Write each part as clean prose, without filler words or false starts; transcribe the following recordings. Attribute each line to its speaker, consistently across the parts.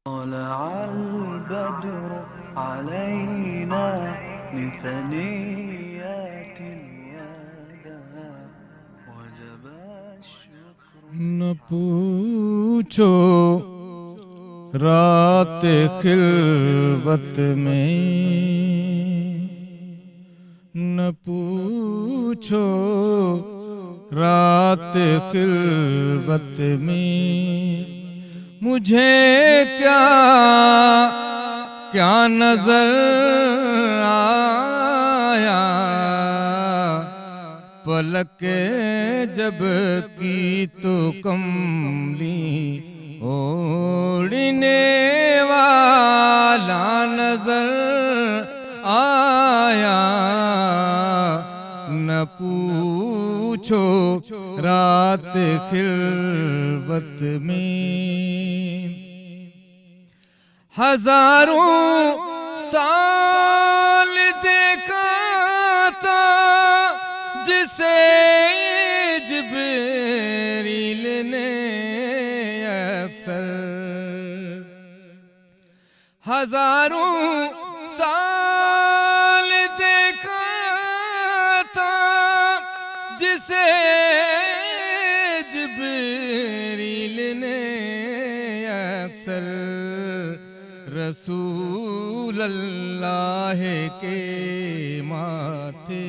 Speaker 1: طلع البدر علينا من ثنيات الوداع وجب الشكر.
Speaker 2: نہ پوچھو رات خلوت میں، نہ پوچھو رات خلوت میں، مجھے کیا نظر آیا، پلک جب کی تو کملی اوڑھنے والا نظر آیا. نہ پوچھو رات خلوت میں، ہزاروں سال دیکھا تھا جسے جبریل نے اکثر، ہزاروں سال دیکھا تھا جسے جبریل نے اکثر، رسول اللہ کے ماتھے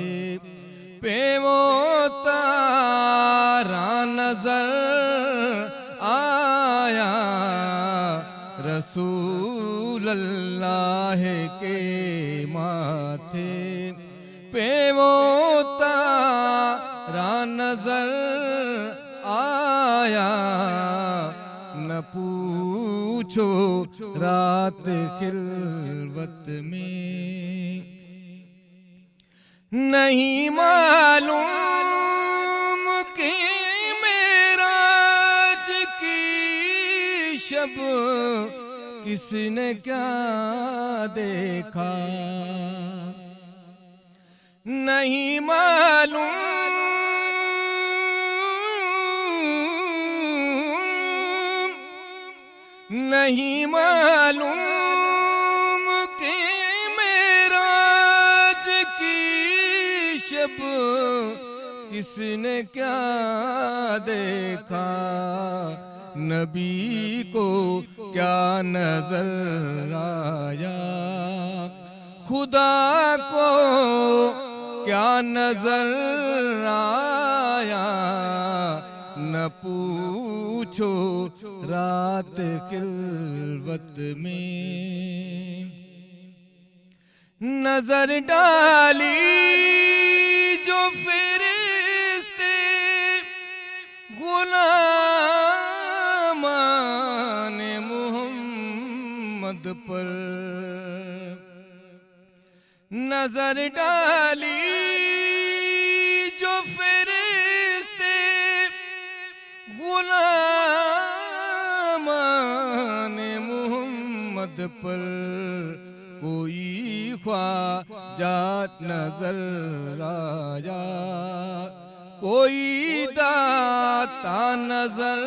Speaker 2: پہ وہ تارا نظر آیا، رسول اللہ کے ماتھے پہ وہ تارا نظر آیا. نہ پوچھو رات خلوت میں، نہیں معلوم کہ معراج کی شب کس نے کیا دیکھا، نہیں معلوم نہیں معلوم کہ معراج کی شب کس نے کیا دیکھا، نبی کو کیا نظر آیا، خدا کو کیا نظر آیا. نہ پوچھو رات خلوت میں، نظر ڈالی جو فرشتے غلامان محمد پر، نظر ڈالی جو فرشتے غلامان محمد پر، کوئی خواجہ نظر آیا، کوئی داتا نظر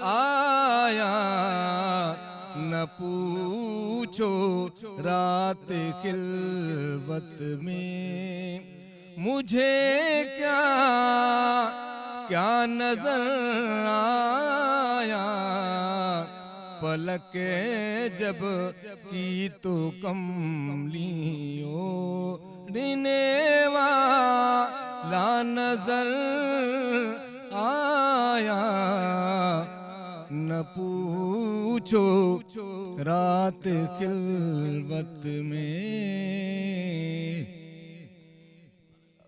Speaker 2: آیا. نہ پوچھو رات خلوت میں، مجھے کیا نظر آیا، پلک جب کی تو کملی اوڑھنے والا نظر آیا. نہ پوچھو رات خلوت میں.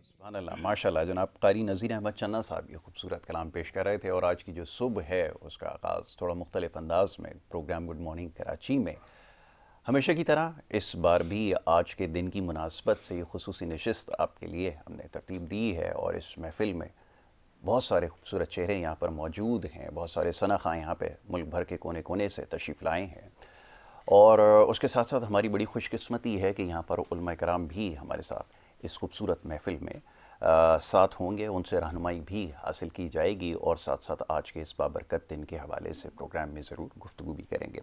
Speaker 3: سبحان اللہ، ماشاء اللہ. جناب قاری نذیر احمد چنّا صاحب یہ خوبصورت کلام پیش کر رہے تھے، اور آج کی جو صبح ہے اس کا آغاز تھوڑا مختلف انداز میں پروگرام گڈ مارننگ کراچی میں ہمیشہ کی طرح اس بار بھی آج کے دن کی مناسبت سے یہ خصوصی نشست آپ کے لیے ہم نے ترتیب دی ہے. اور اس محفل میں بہت سارے خوبصورت چہرے یہاں پر موجود ہیں، بہت سارے ثنا خواں یہاں پہ ملک بھر کے کونے کونے سے تشریف لائے ہیں، اور اس کے ساتھ ساتھ ہماری بڑی خوش قسمتی ہے کہ یہاں پر علماء کرام بھی ہمارے ساتھ اس خوبصورت محفل میں ساتھ ہوں گے، ان سے رہنمائی بھی حاصل کی جائے گی، اور ساتھ ساتھ آج کے اس بابرکت دن کے حوالے سے پروگرام میں ضرور گفتگو بھی کریں گے۔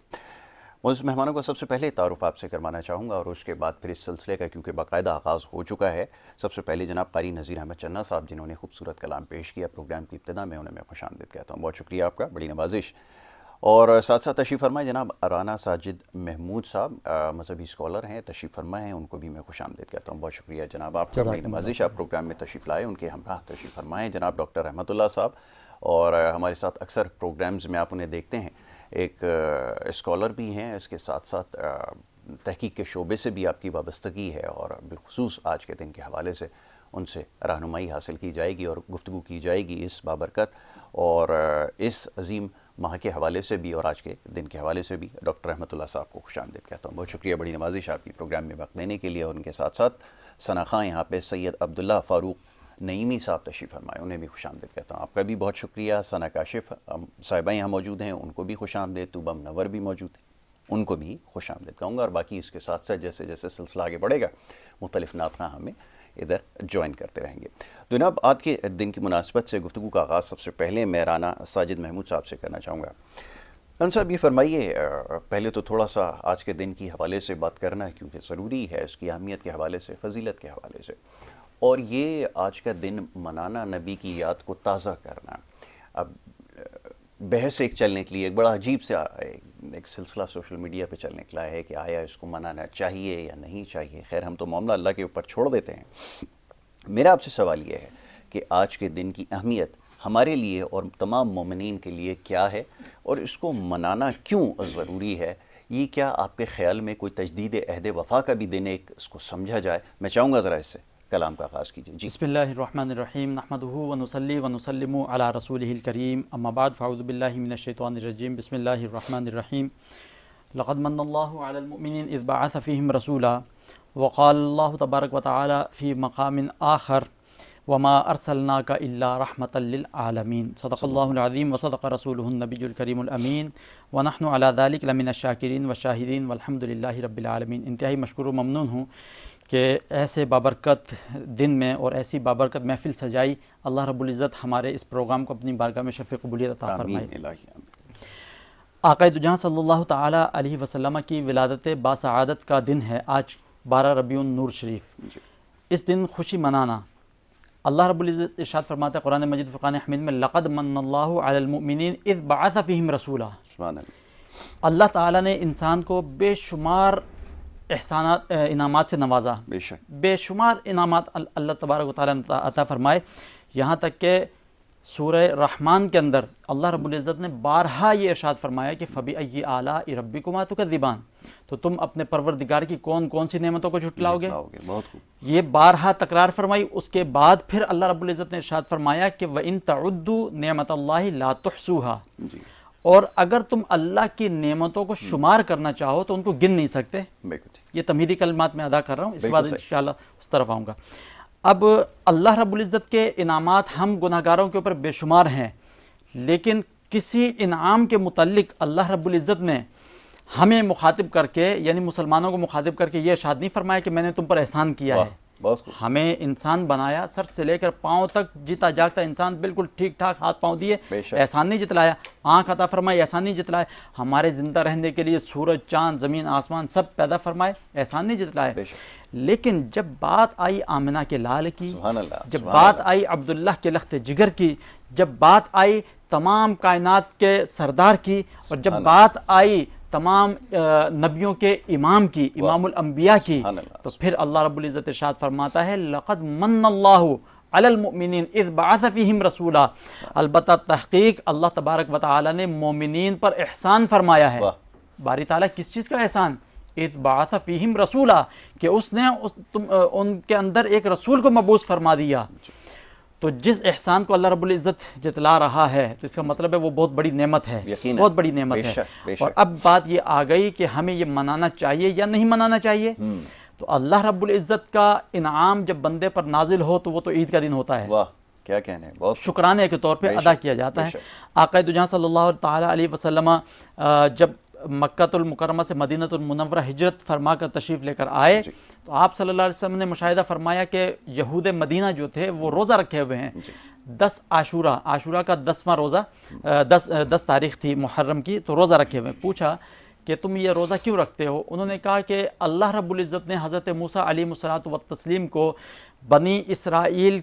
Speaker 3: معزز مہمانوں کو سب سے پہلے تعارف آپ سے کروانا چاہوں گا، اور اس کے بعد پھر اس سلسلے کا کیونکہ باقاعدہ آغاز ہو چکا ہے، سب سے پہلے جناب قاری نذیر احمد چنّا صاحب جنہوں نے خوبصورت کلام پیش کیا پروگرام کی ابتدا میں، انہیں میں خوش آمدید کہتا ہوں۔ بہت شکریہ آپ کا، بڑی نوازش۔ اور ساتھ ساتھ تشریف فرمائے جناب رانا ساجد محمود صاحب، مذہبی اسکالر ہیں، تشریف فرمائے ہیں، ان کو بھی میں خوش آمدید کہتا ہوں۔ بہت شکریہ جناب آپ کا، بڑی نوازش آپ پروگرام میں تشریف لائے۔ ان کے ہمراہ تشریف فرمائے جناب ڈاکٹر رحمت اللہ صاحب، اور ہمارے ساتھ اکثر پروگرامز میں آپ انہیں دیکھتے ہیں، ایک اسکالر بھی ہیں، اس کے ساتھ ساتھ تحقیق کے شعبے سے بھی آپ کی وابستگی ہے، اور بالخصوص آج کے دن کے حوالے سے ان سے رہنمائی حاصل کی جائے گی اور گفتگو کی جائے گی اس بابرکت اور اس عظیم ماہ کے حوالے سے بھی، اور آج کے دن کے حوالے سے بھی۔ ڈاکٹر رحمت اللہ صاحب کو خوش آمدید کہتا ہوں۔ بہت شکریہ، بڑی نوازش آپ کی پروگرام میں وقت دینے کے لیے، اور ان کے ساتھ ساتھ ثنا خاں یہاں پہ سید عبداللہ فاروق نعیمی صاحب تشریف فرمائے، انہیں بھی خوش آمدید کہتا ہوں۔ آپ کا بھی بہت شکریہ۔ ثنا کاشف صاحبہ یہاں موجود ہیں، ان کو بھی خوش آمدید۔ طوبہ منور بھی موجود ہیں، ان کو بھی خوش آمدید کہوں گا، اور باقی اس کے ساتھ ساتھ جیسے جیسے سلسلہ آگے بڑھے گا مختلف نعت خواں ہمیں ادھر جوائن کرتے رہیں گے۔ جناب آج کے دن کی مناسبت سے گفتگو کا آغاز سب سے پہلے میں رانا ساجد محمود صاحب سے کرنا چاہوں گا۔ رانا صاحب یہ فرمائیے، پہلے تو تھوڑا سا آج کے دن کی حوالے سے بات کرنا ہے کیونکہ ضروری ہے، اس کی اہمیت کے حوالے سے، فضیلت کے حوالے سے، اور یہ آج کا دن منانا، نبی کی یاد کو تازہ کرنا۔ اب بحث ایک چلنے کے لیے ایک بڑا عجیب سے ایک سلسلہ سوشل میڈیا پہ چلنے کے ہے کہ آیا اس کو منانا چاہیے یا نہیں چاہیے۔ خیر ہم تو معاملہ اللہ کے اوپر چھوڑ دیتے ہیں۔ میرا آپ سے سوال یہ ہے کہ آج کے دن کی اہمیت ہمارے لیے اور تمام مومنین کے لیے کیا ہے، اور اس کو منانا کیوں ضروری ہے؟ یہ کیا آپ کے خیال میں کوئی تجدید عہد وفا کا بھی دن ایک اس کو سمجھا جائے؟ میں چاہوں گا ذرا اس سے کلام کا آغاز کیجیے۔ جی
Speaker 4: بسم اللہ الرحمن الرحیم، نحمدہ ونصلی ونسلم علی رسولہ الکریم، اما بعد فاعوذ باللہ من الشیطان الرجیم، بسم اللہ الرحمن الرحیم۔ لقد من اللہ علی المؤمنین اذ بعث فیہم رسولا، وقال اللہ تبارک وتعالی فی مقام آخر وما ارسلناک الا رحمۃ للعالمین، صدق اللہ العظیم وصدق رسولہ النبی الکریم الامین، ونحن علی ذلک لمن الشاکرین والشاہدین والحمد للہ رب العالمین۔ انتہائی مشکور و ممنون ہوں کہ ایسے بابرکت دن میں اور ایسی بابرکت محفل سجائی، اللہ رب العزت ہمارے اس پروگرام کو اپنی بارگاہ میں شفیع قبولیت عطا فرمائے۔ آقائے دو جہاں صلی اللہ تعالیٰ علیہ وسلم کی ولادت باسعادت کا دن ہے آج 12 ربیع النور شریف۔ اس دن خوشی منانا، اللہ رب العزت ارشاد فرماتا ہے قرآن مجید فرقان حمید میں، لقد من اللہ علی المؤمنین اذ بعث فیہم رسولا۔ اللہ تعالیٰ نے انسان کو بے شمار احسانات انعامات سے نوازا، بے شمار انعامات اللہ تبارک و تعالیٰ نے عطا فرمائے، یہاں تک کہ سورہ رحمان کے اندر اللہ رب العزت نے بارہا یہ ارشاد فرمایا کہ فَبِأَيِّ آلَاءِ رَبِّكُمَا تُكَذِّبَانِ، تو تم اپنے پروردگار کی کون کون سی نعمتوں کو جھٹلاؤ گے؟ یہ بارہا تکرار فرمائی۔ اس کے بعد پھر اللہ رب العزت نے ارشاد فرمایا کہ وَإِن تَعُدُّوا نِعْمَةَ اللَّهِ لَا تُحْصُوهَا، اور اگر تم اللہ کی نعمتوں کو شمار کرنا چاہو تو ان کو گن نہیں سکتے۔ یہ تمہیدی کلمات میں ادا کر رہا ہوں، اس کے بعد انشاءاللہ اس طرف آؤں گا۔ اب اللہ رب العزت کے انعامات ہم گناہگاروں کے اوپر بے شمار ہیں، لیکن کسی انعام کے متعلق اللہ رب العزت نے ہمیں مخاطب کر کے، یعنی مسلمانوں کو مخاطب کر کے یہ ارشاد نہیں فرمایا کہ میں نے تم پر احسان کیا ہے۔ ہمیں انسان بنایا، سر سے لے کر پاؤں تک جیتا جاگتا انسان، بالکل ٹھیک ٹھاک ہاتھ پاؤں دیے، احسان نہیں جتلایا۔ آنکھ عطا فرمائی، احسان نہیں جتلایا۔ ہمارے زندہ رہنے کے لیے سورج، چاند، زمین، آسمان سب پیدا فرمائے، احسان نہیں جتلایا۔ لیکن جب بات آئی آمنہ کے لال کی، جب بات آئی عبداللہ کے لخت جگر کی، جب بات آئی تمام کائنات کے سردار کی، اور جب بات آئی تمام نبیوں کے امام کی، امام الانبیاء کی، تو پھر اللہ رب العزت ارشاد فرماتا ہے لقد من اللہ علی المؤمنین اذ بعث فیہم رسولا، البتہ تحقیق اللہ تبارک و تعالی نے مومنین پر احسان فرمایا ہے۔ باری تعالیٰ کس چیز کا احسان؟ اذ بعث فیہم رسولا، کہ اس نے ان کے اندر ایک رسول کو مبعوث فرما دیا۔ تو جس احسان کو اللہ رب العزت جتلا رہا ہے تو اس کا مطلب ہے وہ بہت بڑی نعمت ہے، بہت بڑی نعمت ہے۔ اور اب بات یہ آ گئی کہ ہمیں یہ منانا چاہیے یا نہیں منانا چاہیے۔ تو اللہ رب العزت کا انعام جب بندے پر نازل ہو تو وہ تو عید کا دن ہوتا ہے،
Speaker 3: کیا کہنے، بہت
Speaker 4: شکرانے کے طور پہ ادا کیا جاتا ہے۔ آقا دو جہاں صلی اللہ تعالیٰ علیہ وسلم جب مکۃ المکرمہ سے مدینۃ المنورہ ہجرت فرما کر تشریف لے کر آئے تو آپ صلی اللہ علیہ وسلم نے مشاہدہ فرمایا کہ یہود مدینہ جو تھے وہ روزہ رکھے ہوئے ہیں 10 عاشورہ کا 10واں روزہ 10 تاریخ تھی محرم کی، تو روزہ رکھے ہوئے. پوچھا کہ تم یہ روزہ کیوں رکھتے ہو؟ انہوں نے کہا کہ اللہ رب العزت نے حضرت موسیٰ علیہ الصلوۃ والتسلیم کو بنی اسرائیل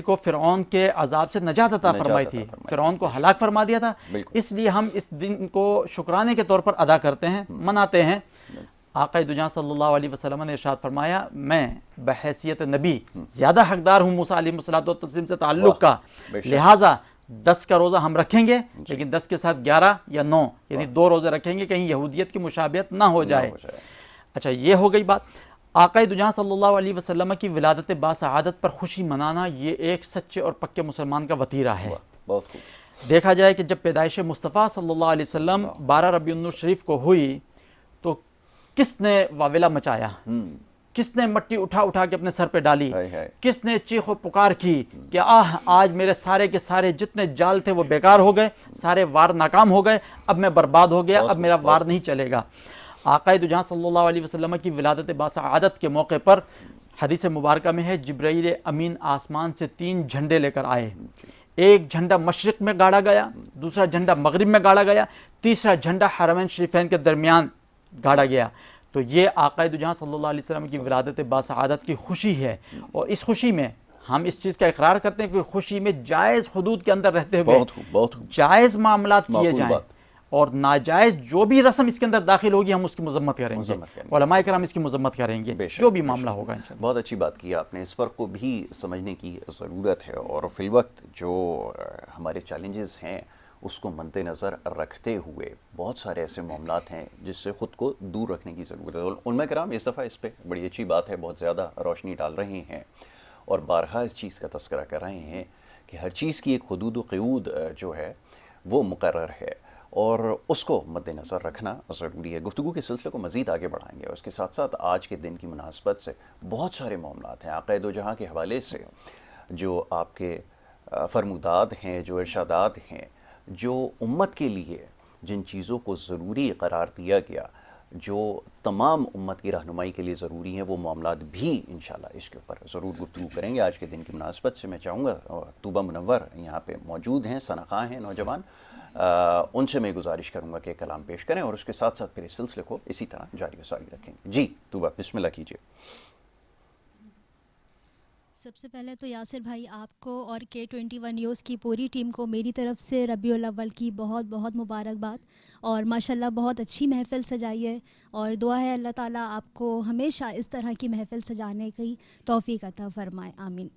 Speaker 4: کو فرعون کے عذاب سے نجات عطا فرمائی تھی، فرعون کو ہلاک فرما دیا تھا، اس لیے ہم اس دن کو شکرانے کے طور پر ادا کرتے ہیں، مناتے ہیں. آقا دو جہاں صلی اللہ علیہ وسلم نے ارشاد فرمایا میں بحیثیت نبی زیادہ حقدار ہوں موسیٰ علیہ الصلوۃ والتسلیم سے تعلق کا، لہٰذا 10 کا روزہ ہم رکھیں گے لیکن 10 کے ساتھ 11 یا 9 یعنی 2 روزے رکھیں گے، کہیں یہودیت کی مشابہت نہ ہو جائے. اچھا یہ ہو گئی بات. آقا دو جہاں صلی اللہ علیہ وسلم کی ولادت باسعادت پر خوشی منانا یہ ایک سچے اور پکے مسلمان کا وتیرہ ہے. دیکھا جائے کہ جب پیدائش مصطفیٰ صلی اللہ علیہ وسلم 12 ربیع النور شریف کو ہوئی تو کس نے واویلا مچایا، کس نے مٹی اٹھا کے اپنے سر پہ ڈالی، کس نے چیخ و پکار کی کہ آج میرے سارے کے سارے جتنے جال تھے وہ بیکار ہو گئے، سارے وار ناکام ہو گئے، اب میں برباد ہو گیا، اب میرا وار نہیں چلے گا. آقا دو جہاں صلی اللہ علیہ وسلم کی ولادت باسعادت کے موقع پر حدیث مبارکہ میں ہے جبرائیل امین آسمان سے 3 جھنڈے لے کر آئے. ایک جھنڈا مشرق میں گاڑا گیا، دوسرا جھنڈا مغرب میں گاڑا گیا، تیسرا جھنڈا حرمین شریفین کے درمیان گاڑا گیا. تو یہ آقا دو جہاں صلی اللہ علیہ وسلم کی ولادت باسعادت کی خوشی ہے، اور اس خوشی میں ہم اس چیز کا اقرار کرتے ہیں کہ خوشی میں جائز حدود کے اندر رہتے ہوئے جائز معاملات کیے جائیں، اور ناجائز جو بھی رسم اس کے اندر داخل ہوگی ہم اس کی مذمت کریں گے، علماء کرام اس کی مذمت کریں گے، جو بھی معاملہ ہوگا انشاءاللہ.
Speaker 3: بہت اچھی بات کی آپ نے، اس فرق کو بھی سمجھنے کی ضرورت ہے، اور فی الوقت جو ہمارے چیلنجز ہیں اس کو مد نظر رکھتے ہوئے بہت سارے ایسے معاملات ہیں جس سے خود کو دور رکھنے کی ضرورت ہے. علماء کرام اس دفعہ اس پہ بڑی اچھی بات ہے، بہت زیادہ روشنی ڈال رہے ہیں اور بارہا اس چیز کا تذکرہ کر رہے ہیں کہ ہر چیز کی ایک حدود و قیود جو ہے وہ مقرر ہے اور اس کو مد نظر رکھنا ضروری ہے. گفتگو کے سلسلے کو مزید آگے بڑھائیں گے، اور اس کے ساتھ ساتھ آج کے دن کی مناسبت سے بہت سارے معاملات ہیں آقا دو جہاں کے حوالے سے، جو آپ کے فرمودات ہیں، جو ارشادات ہیں، جو امت کے لیے جن چیزوں کو ضروری قرار دیا گیا، جو تمام امت کی رہنمائی کے لیے ضروری ہیں، وہ معاملات بھی انشاءاللہ اس کے اوپر ضرور گفتگو کریں گے. آج کے دن کی مناسبت سے میں چاہوں گا طوبہ منور یہاں پہ موجود ہیں، ثناء ہیں نوجوان، ان سے میں گزارش کروں گا کہ کلام پیش کریں اور اس کے ساتھ ساتھ پھر اس سلسلے کو اسی طرح جاری و ساری رکھیں گے. جی طوبہ بسم اللہ کیجیے.
Speaker 5: سب سے پہلے تو یاسر بھائی آپ کو اور K21 نیوز کی پوری ٹیم کو میری طرف سے ربیع الاول کی بہت بہت مبارکباد، اور ماشاءاللہ بہت اچھی محفل سجائی ہے، اور دعا ہے اللہ تعالیٰ آپ کو ہمیشہ اس طرح کی محفل سجانے کی توفیق عطا فرمائے، آمین.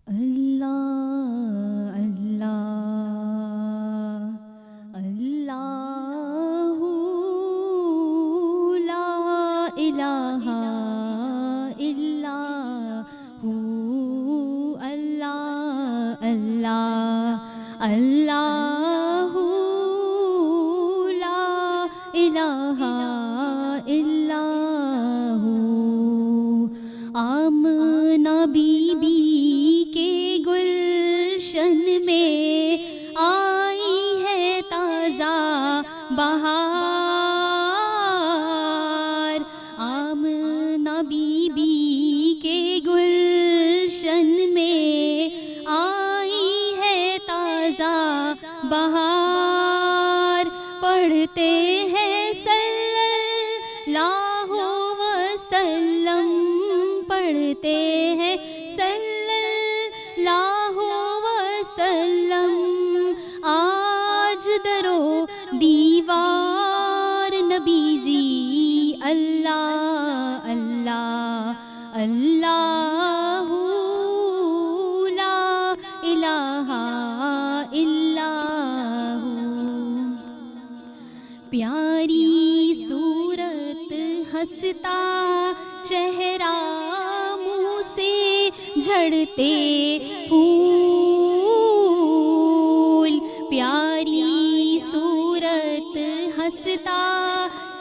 Speaker 5: اللہ اللہ اللہ لا الہ الا ہو، اللہ اللہ اللہ لا الہ الا ہو. آمنہ بی بی کے گلشن میں آئی ہے تازہ بہار. آمنہ بی بی کے گلشن میں آئی ہے تازہ بہار. پڑھتے ہیں صلی اللہ وسلم، پڑھتے ہیں صلی اللہ وسلم، آج درو دیوار نبی جی. اللہ اللہ اللہ لا الہ الا ہو. پیاری صورت ہنستا چہرہ منہ سے جھڑتے پھول. پیاری صورت ہنستا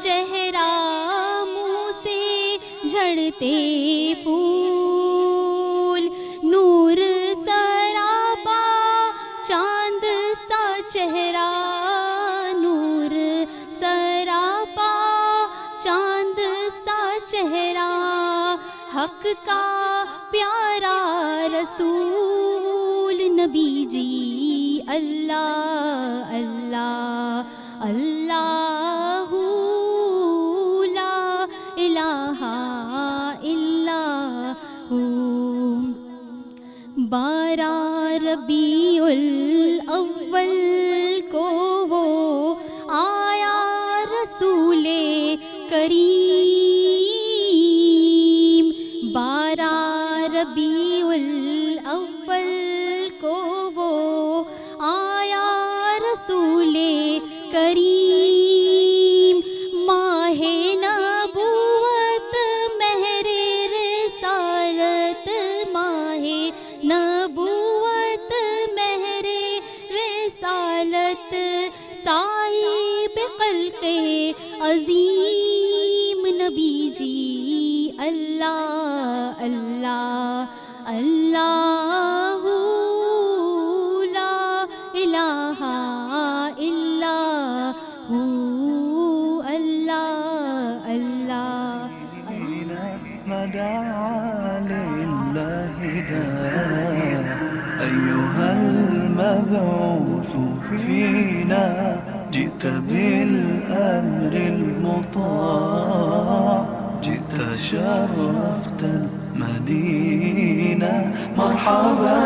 Speaker 5: چہرہ منہ سے جھڑتے پھول. نور سراپا چاند سا چہرہ نور سراپا، چاند سا چہرہ حق کا پیارا رسول نبی جی، اللہ اللہ اللہ لا الہ الا ہو۔ 12 ربیع الاول کو وہ آیا رسول کریم، 12 ربیع الاول کو وہ آیا رسول کریم، ماہ نبوت مہر رسالت، ماہ نبوت مہر رسالت، صاحب خلق عظیم نبی جی، اللہ اللہ اللہ لا الہ الا ہو، اللہ اللہ
Speaker 1: مدعا لله داع أيها المبعوث فينا، جئت بالأمر المطاع، جئت شرفت المدينة، مرحبا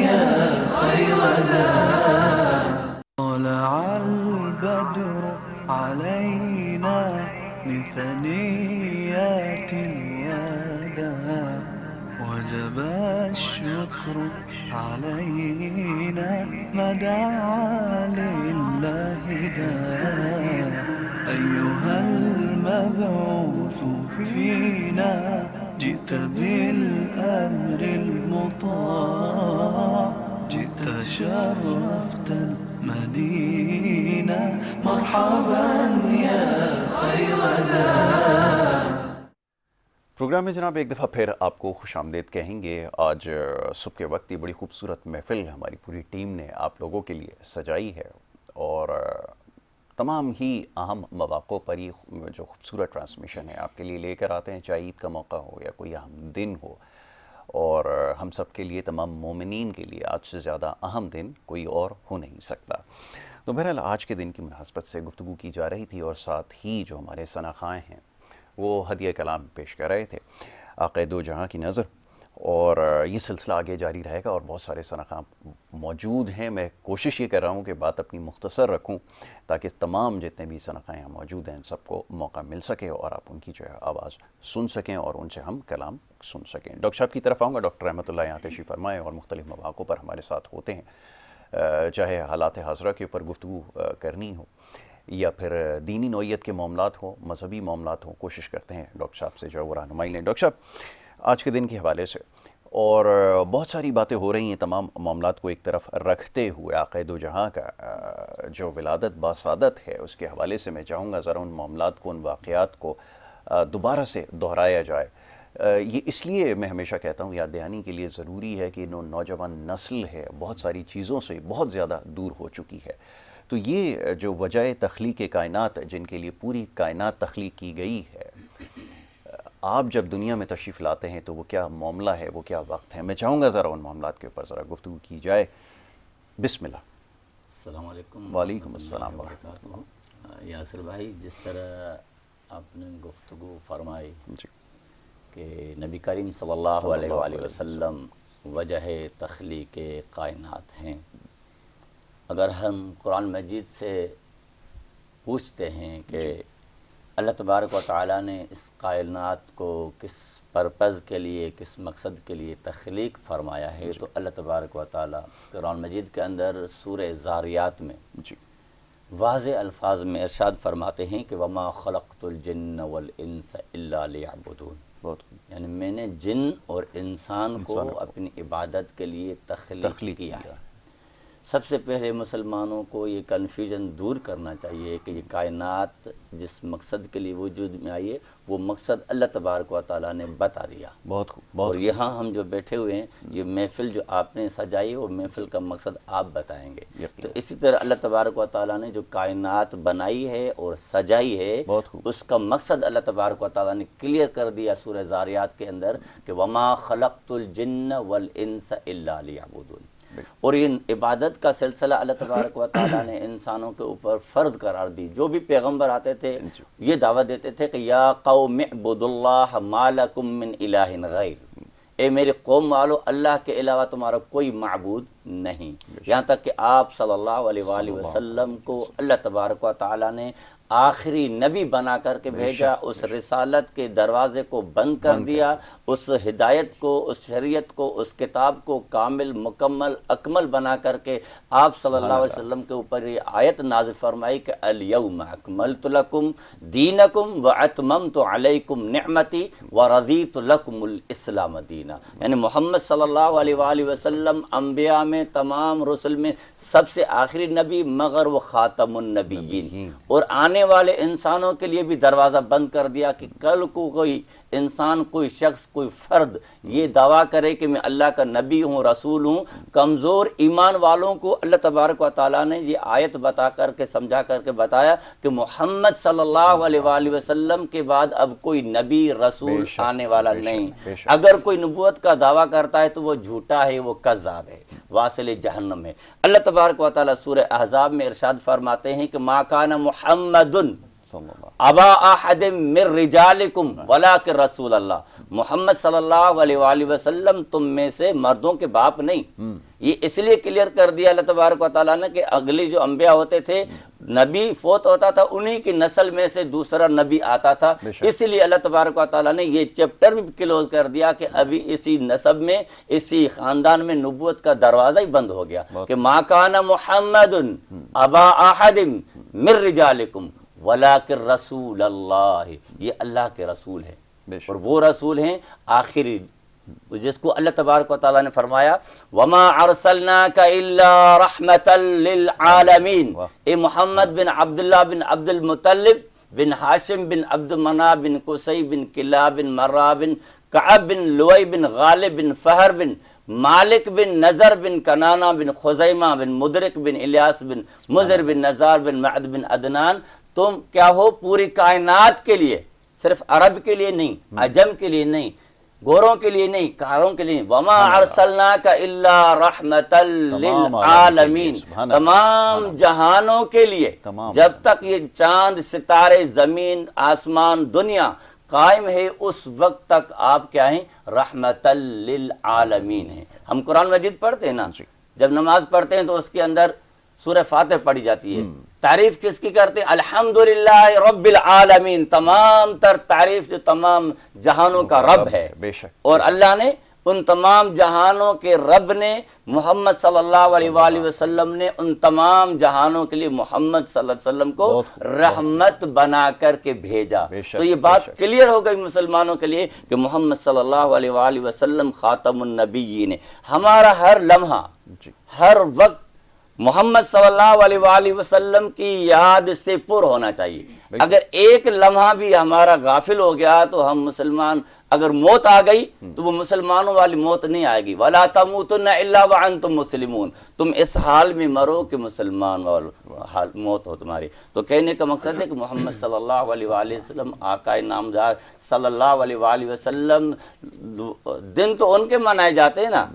Speaker 1: يا خير داع. طلع البدر علينا من ثنيات الوداع، وجب الشكر علينا ما دعا لله داع. أيها المبعوث فينا، جئت بالأمر المطاع، جئت شرفت المدينة، مرحبا يا خير داع.
Speaker 3: پروگرام میں جناب ایک دفعہ پھر آپ کو خوش آمدید کہیں گے. آج صبح کے وقت یہ بڑی خوبصورت محفل ہماری پوری ٹیم نے آپ لوگوں کے لیے سجائی ہے، اور تمام ہی اہم مواقع پر یہ جو خوبصورت ٹرانسمیشن ہے آپ کے لیے لے کر آتے ہیں، چاہے عید کا موقع ہو یا کوئی اہم دن ہو. اور ہم سب کے لیے، تمام مومنین کے لیے آج سے زیادہ اہم دن کوئی اور ہو نہیں سکتا. تو بہرحال آج کے دن کی مناسبت سے گفتگو کی جا رہی تھی، اور ساتھ ہی جو ہمارے ثنا خواہ ہیں وہ ہدیہ کلام پیش کر رہے تھے آقا دو جہاں کی نظر، اور یہ سلسلہ آگے جاری رہے گا. اور بہت سارے ثنا خواہ موجود ہیں. میں کوشش یہ کر رہا ہوں کہ بات اپنی مختصر رکھوں تاکہ تمام جتنے بھی ثنا خواہ موجود ہیں سب کو موقع مل سکے اور آپ ان کی جو ہے آواز سن سکیں اور ان سے ہم کلام سن سکیں. ڈاکٹر صاحب کی طرف آؤں گا. ڈاکٹر رحمۃ اللہ یہاں تشریف فرمائے اور مختلف مواقع پر ہمارے ساتھ ہوتے ہیں، چاہے حالات حاضرہ کے اوپر گفتگو کرنی ہو یا پھر دینی نوعیت کے معاملات ہوں، مذہبی معاملات ہوں، کوشش کرتے ہیں ڈاکٹر صاحب سے جو ہے وہ رہنمائی لیں. ڈاکٹر صاحب آج کے دن کے حوالے سے اور بہت ساری باتیں ہو رہی ہیں، تمام معاملات کو ایک طرف رکھتے ہوئے آقا دو جہاں کا جو ولادت باسعادت ہے اس کے حوالے سے میں چاہوں گا ذرا ان معاملات کو، ان واقعات کو دوبارہ سے دہرایا جائے. یہ اس لیے میں ہمیشہ کہتا ہوں یاد دہانی کے لیے ضروری ہے کہ نوجوان نسل ہے بہت ساری چیزوں سے بہت زیادہ دور ہو چکی ہے. تو یہ جو وجہ تخلیق کائنات جن کے لیے پوری کائنات تخلیق کی گئی ہے، آپ جب دنیا میں تشریف لاتے ہیں تو وہ کیا معاملہ ہے، وہ کیا وقت ہے؟ میں چاہوں گا ذرا ان معاملات کے اوپر ذرا گفتگو کی جائے. بسم اللہ.
Speaker 6: السلام علیکم.
Speaker 3: وعلیکم السلام ورحمۃ اللہ.
Speaker 6: یاسر بھائی، جس طرح آپ نے گفتگو فرمائی
Speaker 3: جی
Speaker 6: کہ نبی کریم صلی اللہ علیہ وآلہ وسلم وجہ تخلیق کائنات ہیں، اگر ہم قرآن مجید سے پوچھتے ہیں کہ اللہ تبارک و تعالیٰ نے اس کائنات کو کس پرپز کے لیے، کس مقصد کے لیے تخلیق فرمایا ہے، تو اللہ تبارک و تعالیٰ قرآن مجید کے اندر سورہ زاریات میں واضح الفاظ میں ارشاد فرماتے ہیں کہ وَمَا خَلَقْتُ الْجِنَّ وَالْإِنسَ إِلَّا لِيَعْبُدُونَ، یعنی میں نے جن اور انسان کو اپنی عبادت کے لیے تخلیق کیا ہے. سب سے پہلے مسلمانوں کو یہ کنفیوژن دور کرنا چاہیے کہ یہ کائنات جس مقصد کے لیے وجود میں آئی ہے وہ مقصد اللہ تبارک و تعالیٰ نے بتا دیا.
Speaker 3: بہت خوب.
Speaker 6: اور یہاں ہم جو بیٹھے ہوئے ہیں یہ محفل جو آپ نے سجائی وہ محفل کا مقصد آپ بتائیں گے. تو اسی طرح اللہ تبارک و تعالیٰ نے جو کائنات بنائی ہے اور سجائی ہے اس کا مقصد اللہ تبارک و تعالیٰ نے کلیئر کر دیا سورہ زاریات کے اندر کہ وما خلقت الجن والانس الا لیعبدون. اور یہ عبادت کا سلسلہ اللہ تبارک و تعالیٰ نے انسانوں کے اوپر فرض قرار دی. جو بھی پیغمبر آتے تھے یہ دعوت دیتے تھے کہ یا قوم اعبدوا اللہ ما لکم من الہ غیر. اے میری قوم والو اللہ کے علاوہ تمہارا کوئی معبود نہیں. یہاں تک کہ آپ صلی اللہ علیہ وآلہ وسلم کو اللہ تبارک و تعالیٰ نے آخری نبی بنا کر کے بھیجا. اس رسالت کے دروازے کو بند کر دیا. اس ہدایت کو، اس شریعت کو، اس کتاب کو کامل مکمل اکمل بنا کر کے آپ صلی اللہ علیہ وسلم کے اوپر یہ آیت نازل فرمائی کہ الیوم اکملت لکم دینکم واتممت علیکم نعمتی ورضیت لکم الاسلام دینا. یعنی محمد صلی اللہ علیہ وآلہ وسلم انبیاء میں، تمام رسل میں سب سے آخری نبی مگر وہ خاتم النبیین. اور آنے والے انسانوں کے لیے بھی دروازہ بند کر دیا کہ کل کو کوئی انسان، کوئی شخص، کوئی فرد یہ دعویٰ کرے کہ میں اللہ کا نبی ہوں، رسول ہوں. کمزور ایمان والوں کو اللہ تبارک و تعالیٰ نے یہ آیت بتا کر کے سمجھا کر کے بتایا کہ محمد صلی اللہ علیہ وآلہ وسلم کے بعد اب کوئی نبی رسول آنے والا نہیں. اگر کوئی نبوت کا دعویٰ کرتا ہے تو وہ جھوٹا ہے، وہ کذاب ہے، واصل جہنم ہے. اللہ تبارک و تعالیٰ سورہ احزاب میں ارشاد فرماتے ہیں کہ ما کان محمد ابا احد من رجالکم ولکن رسول اللہ. محمد صلی اللہ علیہ وآلہ وسلم تم میں سے مردوں کے باپ نہیں. یہ اس لیے کلیئر کر دیا اللہ تبارک و تعالیٰ نے کہ اگلی جو انبیاء ہوتے تھے، نبی فوت ہوتا تھا، انہی کی نسل میں سے دوسرا نبی آتا تھا. اس لیے اللہ تبارک و تعالیٰ نے یہ چیپٹر بھی کلوز کر دیا کہ ابھی اسی نسب میں، اسی خاندان میں نبوت کا دروازہ ہی بند ہو گیا کہ ما کان محمد ابا احد من رجالکم ولیکن رسول اللہ. یہ اللہ کے رسول ہے اور وہ رسول ہیں آخری، جس کو اللہ تبارک و تعالیٰ نے فرمایا وما ارسلناک الا رحمتا للعالمین. اے محمد بن عبداللہ بن عبد المطلب بن ہاشم بن عبد مناف بن قصی بن کلاب بن مرہ بن کعب بن لوئی بن غالب بن فہر بن مالک بن نظر بن کنانہ بن خزیمہ بن مدرک بن الیاس بن مزر بن نزار بن معد بن عدنان. تم کیا ہو پوری کائنات کے لیے، صرف عرب کے لیے نہیں، عجم کے لیے نہیں، گوروں کے لیے نہیں، کاروں کے لیے نہیں. وما ارسلناک الا رحمتا للعالمین. تمام جہانوں کے لیے. جب تک یہ چاند، ستارے، زمین، آسمان، دنیا قائم ہے اس وقت تک آپ کیا ہیں؟ رحمتا للعالمین ہیں. ہم قرآن مجید پڑھتے ہیں نا، جب نماز پڑھتے ہیں تو اس کے اندر سورہ فاتح پڑھی جاتی ہے. تعریف کس کی کرتے ہیں؟ الحمدللہ رب العالمین. تمام تر تعریف جو تمام جہانوں کا رب ہے. اور اللہ نے ان تمام جہانوں کے رب نے محمد صلی اللہ علیہ وآلہ وسلم نے ان تمام جہانوں کے لیے محمد صلی اللہ علیہ وسلم کو رحمت بنا کر کے بھیجا. تو یہ بات کلیئر ہو گئی مسلمانوں کے لیے کہ محمد صلی اللہ علیہ وآلہ وسلم خاتم النبیین. ہمارا ہر لمحہ، ہر وقت محمد صلی اللہ علیہ وآلہ وسلم کی یاد سے پر ہونا چاہیے. اگر ایک لمحہ بھی ہمارا غافل ہو گیا تو ہم مسلمان، اگر موت آ گئی تو وہ مسلمانوں والی موت نہیں آئے گی. وَلَا تَمُوتُنَّ إِلَّا وَأَنْتُمْ مُسْلِمُونَ. تم اس حال میں مرو کہ مسلمان موت ہو تمہاری. تو کہنے کا مقصد ہے کہ محمد صلی اللہ علیہ وآلہ وسلم آقا نامدار صلی اللہ علیہ وآلہ وسلم، دن تو ان کے منائے جاتے ہیں نا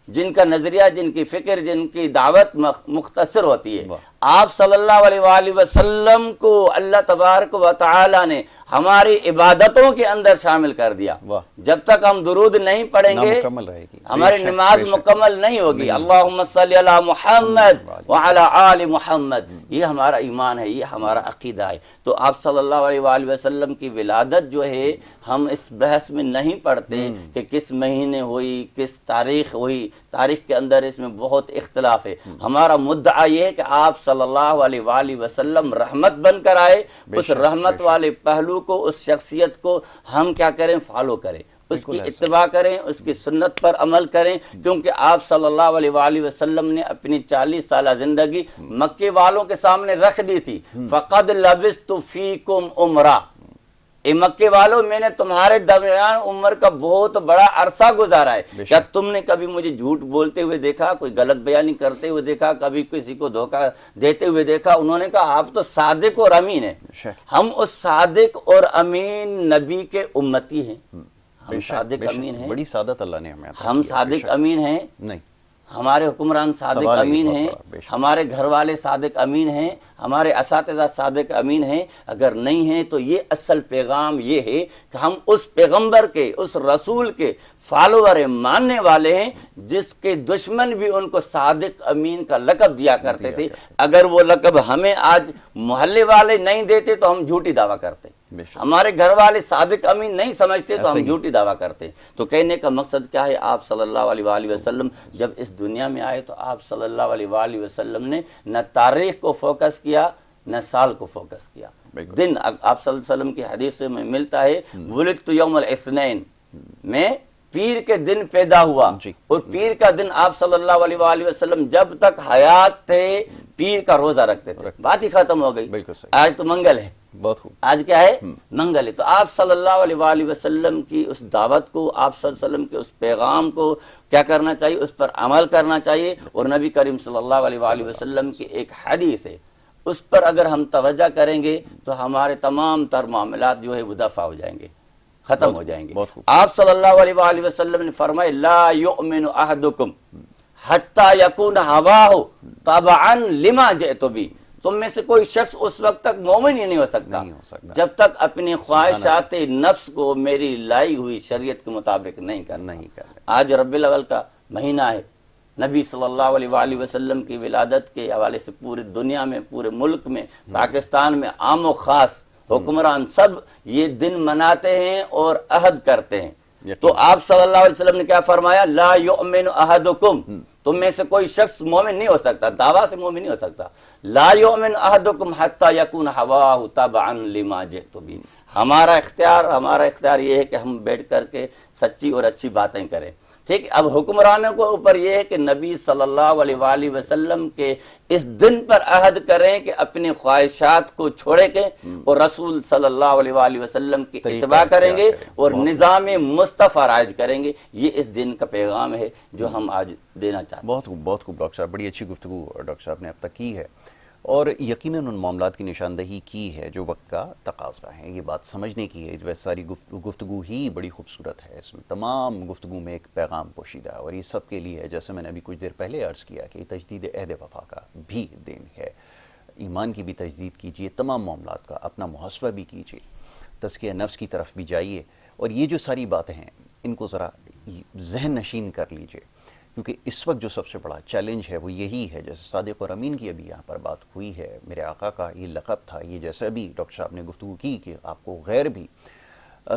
Speaker 6: جن کا نظریہ، جن کی فکر، جن کی دعوت مختصر ہوتی ہے. آپ صلی اللہ علیہ وآلہ وسلم کو اللہ تبارک و تعالی نے ہماری عبادتوں کے اندر شامل کر دیا. جب تک ہم درود نہیں پڑھیں گے ہماری نماز مکمل نہیں ہوگی. اللہم صلی علی محمد وعلی آل محمد. یہ ہمارا ایمان ہے، یہ ہمارا عقیدہ ہے. تو آپ صلی اللہ علیہ وآلہ وسلم کی ولادت جو ہے ہم اس بحث میں نہیں پڑھتے کہ کس مہینے ہوئی، کس تاریخ ہوئی. تاریخ کے اندر اس میں بہت اختلاف ہے. ہمارا مدعا یہ ہے کہ آپ صلی اللہ علیہ وآلہ وسلم رحمت بن کر آئے. اس رحمت والے پہلو کو، اس شخصیت کو ہم کیا کریں؟ فالو کریں. اس کی اتباع کریں، اس کی سنت پر عمل کریں، کیونکہ آپ صلی اللہ علیہ وآلہ وسلم نے اپنی 40 سالہ زندگی مکے والوں کے سامنے رکھ دی تھی. فَقَدْ لَبِثْتُ فِيكُمْ عُمْرًا، اے مکے والوں میں نے تمہارے درمیان عمر کا بہت بڑا عرصہ گزارا ہے. کیا تم نے کبھی مجھے جھوٹ بولتے ہوئے دیکھا، کوئی غلط بیانی کرتے ہوئے دیکھا، کبھی کسی کو دھوکہ دیتے ہوئے دیکھا؟ انہوں نے کہا آپ تو صادق اور امین ہیں. ہم اس صادق اور امین نبی کے امتی ہیں. ہم صادق امین ہیں،
Speaker 3: بڑی سعادت اللہ نے ہمیں عطا
Speaker 6: ہم
Speaker 3: کی ہے.
Speaker 6: صادق امین ہیں،
Speaker 3: نہیں،
Speaker 6: ہمارے حکمران صادق
Speaker 3: سوال ہے
Speaker 6: امین
Speaker 3: بہت
Speaker 6: ہیں،
Speaker 3: بڑا، بے شک.
Speaker 6: ہمارے گھر والے صادق امین ہیں، ہمارے اساتذہ صادق امین ہیں. اگر نہیں ہیں تو یہ اصل پیغام یہ ہے کہ ہم اس پیغمبر کے، اس رسول کے فالوور ہیں، ماننے والے ہیں، جس کے دشمن بھی ان کو صادق امین کا لقب دیا کرتے تھے. اگر وہ لقب ہمیں آج محلے والے نہیں دیتے تو ہم جھوٹی دعویٰ کرتے. ہمارے گھر والے صادق امین نہیں سمجھتے تو ہم جھوٹی دعویٰ کرتے. تو کہنے کا مقصد کیا ہے؟ آپ صلی اللہ علیہ وآلہ وسلم جب اس دنیا میں آئے تو آپ صلی اللہ علیہ وآلہ وسلم نے نہ تاریخ کو فوکس کیا نہ سال کو فوکس کیا. دن آپ صلی اللہ علیہ وسلم کی حدیث میں ملتا ہے ولدت یوم الاثنین، میں پیر کے دن پیدا ہوا. اور پیر کا دن آپ صلی اللہ علیہ وآلہ وسلم جب تک حیات تھے پیر کا روزہ رکھتے تھے. بات ہی ختم ہو گئی. آج تو منگل ہے،
Speaker 3: بہت خوب.
Speaker 6: آج کیا ہے؟ منگل ہے. تو آپ صلی اللہ علیہ وآلہ وسلم کی اس دعوت کو، آپ صلی اللہ علیہ وسلم کے اس پیغام کو کیا کرنا چاہیے؟ اس پر عمل کرنا چاہیے. اور نبی کریم صلی اللہ علیہ وآلہ وسلم کی ایک حدیث ہے، اس پر اگر ہم توجہ کریں گے تو ہمارے تمام تر معاملات جو ہے وہ دفع ہو جائیں گے، ختم ہو جائیں گے. آپ صلی اللہ علیہ وآلہ وسلم نے فرمایا لا یؤمن احدکم حتی یکون ہواہ تبعا لما جئت بہ. تم میں سے کوئی شخص اس وقت تک مومن ہی نہیں ہو سکتا جب تک اپنی خواہشات نفس کو میری لائی ہوئی شریعت کے مطابق نہیں کرتا. آج ربیع الاول کا مہینہ ہے. نبی صلی اللہ علیہ وآلہ وسلم کی ولادت کے حوالے سے پوری دنیا میں، پورے ملک میں، پاکستان میں عام و خاص حکمران سب یہ دن مناتے ہیں اور عہد کرتے ہیں. تو آپ صلی اللہ علیہ وسلم نے کیا فرمایا؟ لا یؤمن احدکم، تم میں سے کوئی شخص مومن نہیں ہو سکتا، دعویٰ سے مومن نہیں ہو سکتا. لا یؤمن احدکم حتی یکون ہواہ تبعا لما جئت بہ. ہمارا اختیار یہ ہے کہ ہم بیٹھ کر کے سچی اور اچھی باتیں کریں. ٹھیک. اب حکمرانوں کو اوپر یہ ہے کہ نبی صلی اللہ علیہ وآلہ وسلم کے اس دن پر عہد کریں کہ اپنی خواہشات کو چھوڑیں گے اور رسول صلی اللہ علیہ وآلہ وسلم کی اتباع کریں گے اور نظام مصطفیٰ رائج کریں گے. یہ اس دن کا پیغام ہے جو ہم آج دینا چاہتے ہیں.
Speaker 3: بہت خوب، بہت خوب ڈاکٹر صاحب. بڑی اچھی گفتگو ڈاکٹر صاحب نے اب تک کی ہے اور یقیناً ان معاملات کی نشاندہی کی ہے جو وقت کا تقاضا ہے. یہ بات سمجھنے کی ہے. ویسے ساری گفتگو ہی بڑی خوبصورت ہے. اس میں تمام گفتگو میں ایک پیغام پوشیدہ ہے اور یہ سب کے لیے ہے. جیسے میں نے ابھی کچھ دیر پہلے عرض کیا کہ تجدید عہد وفا کا بھی دن ہے. ایمان کی بھی تجدید کیجئے، تمام معاملات کا اپنا محاسبہ بھی کیجئے، تزکیہ نفس کی طرف بھی جائیے اور یہ جو ساری باتیں ہیں ان کو ذرا ذہن نشین کر لیجئے، کیونکہ اس وقت جو سب سے بڑا چیلنج ہے وہ یہی ہے. جیسے صادق اور امین کی ابھی یہاں پر بات ہوئی ہے، میرے آقا کا یہ لقب تھا. یہ جیسے ابھی ڈاکٹر صاحب نے گفتگو کی کہ آپ کو غیر بھی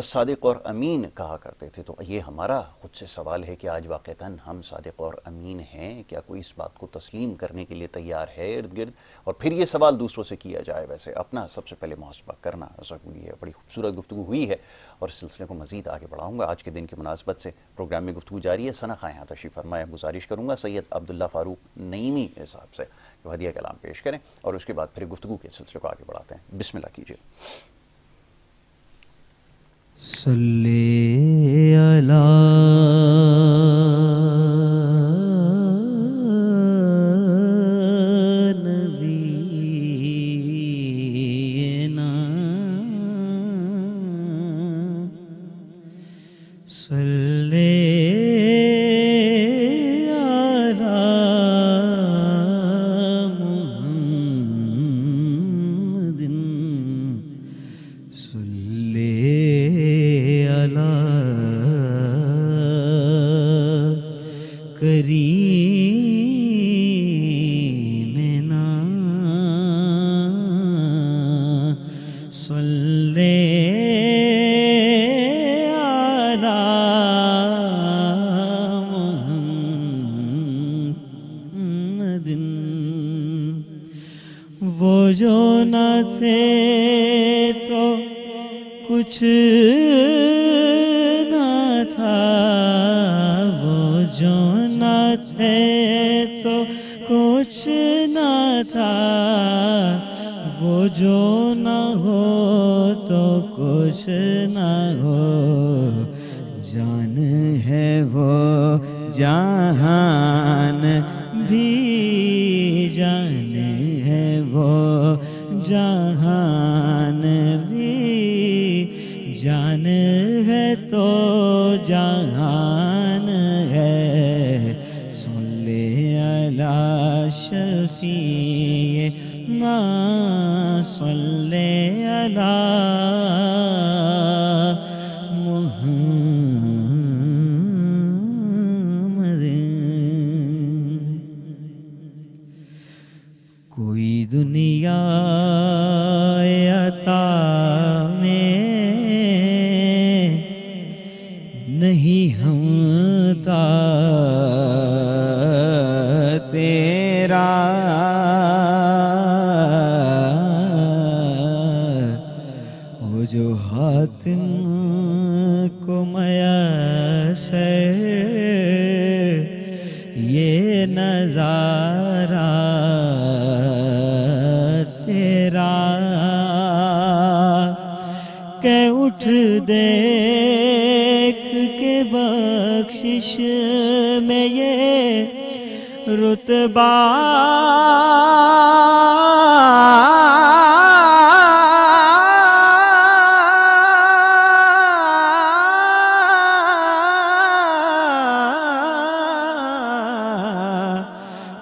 Speaker 3: صادق اور امین کہا کرتے تھے. تو یہ ہمارا خود سے سوال ہے کہ آج واقعتاً ہم صادق اور امین ہیں؟ کیا کوئی اس بات کو تسلیم کرنے کے لیے تیار ہے ارد گرد؟ اور پھر یہ سوال دوسروں سے کیا جائے. ویسے اپنا سب سے پہلے محاسبہ کرنا ضروری ہے. بڑی خوبصورت گفتگو ہوئی ہے اور اس سلسلے کو مزید آگے بڑھاؤں گا. آج کے دن کی مناسبت سے پروگرام میں گفتگو جاری ہے. ثنا خان یہاں تشریف فرمائے. گزارش کروں گا سید عبداللہ فاروق نعیمی صاحب سے کہ ہدیہ کلام پیش کریں اور اس کے بعد پھر گفتگو کے سلسلے کو آگے بڑھاتے ہیں. بسم اللہ کیجیے.
Speaker 2: صلی علی وہ جو نہ تھے تو کچھ نہ تھا وہ جو نہ تھے تو کچھ نہ تھا، وہ جو نہ ہو تو کچھ نہ ہو، جان ہے وہ جہان بھی جان ہے وہ جہان بھی، جان ہے تو جہان ہے، صلی علی شفیعنا صلی علی محمد۔ کوئی دنیا عطا میں نہیں ہمتا تیرا، وہ جو حاتم کو میسر یہ نظارہ تیرا، کہ اٹھ دیکھ کے بخشش میں یہ رتبہ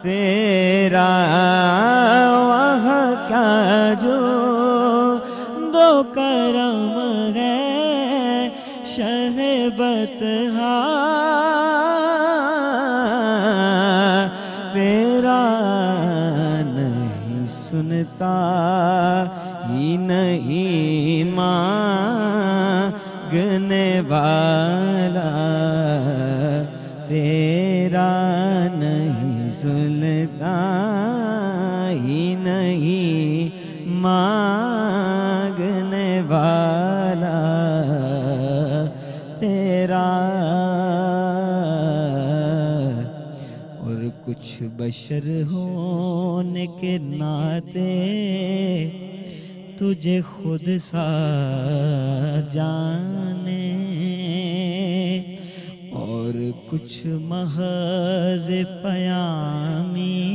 Speaker 2: تیرا، وہاں کا جو دو کرم ہے شہ بطحا تیرا، نہیں سنتا ہی نہیں مانگنے والا تیرا، نہیں سنتا ہی نہیں مانگنے والا تیرا، اور کچھ بشر ہونے کے ناطے تجھے خود سا جانے، اور کچھ محض پیامی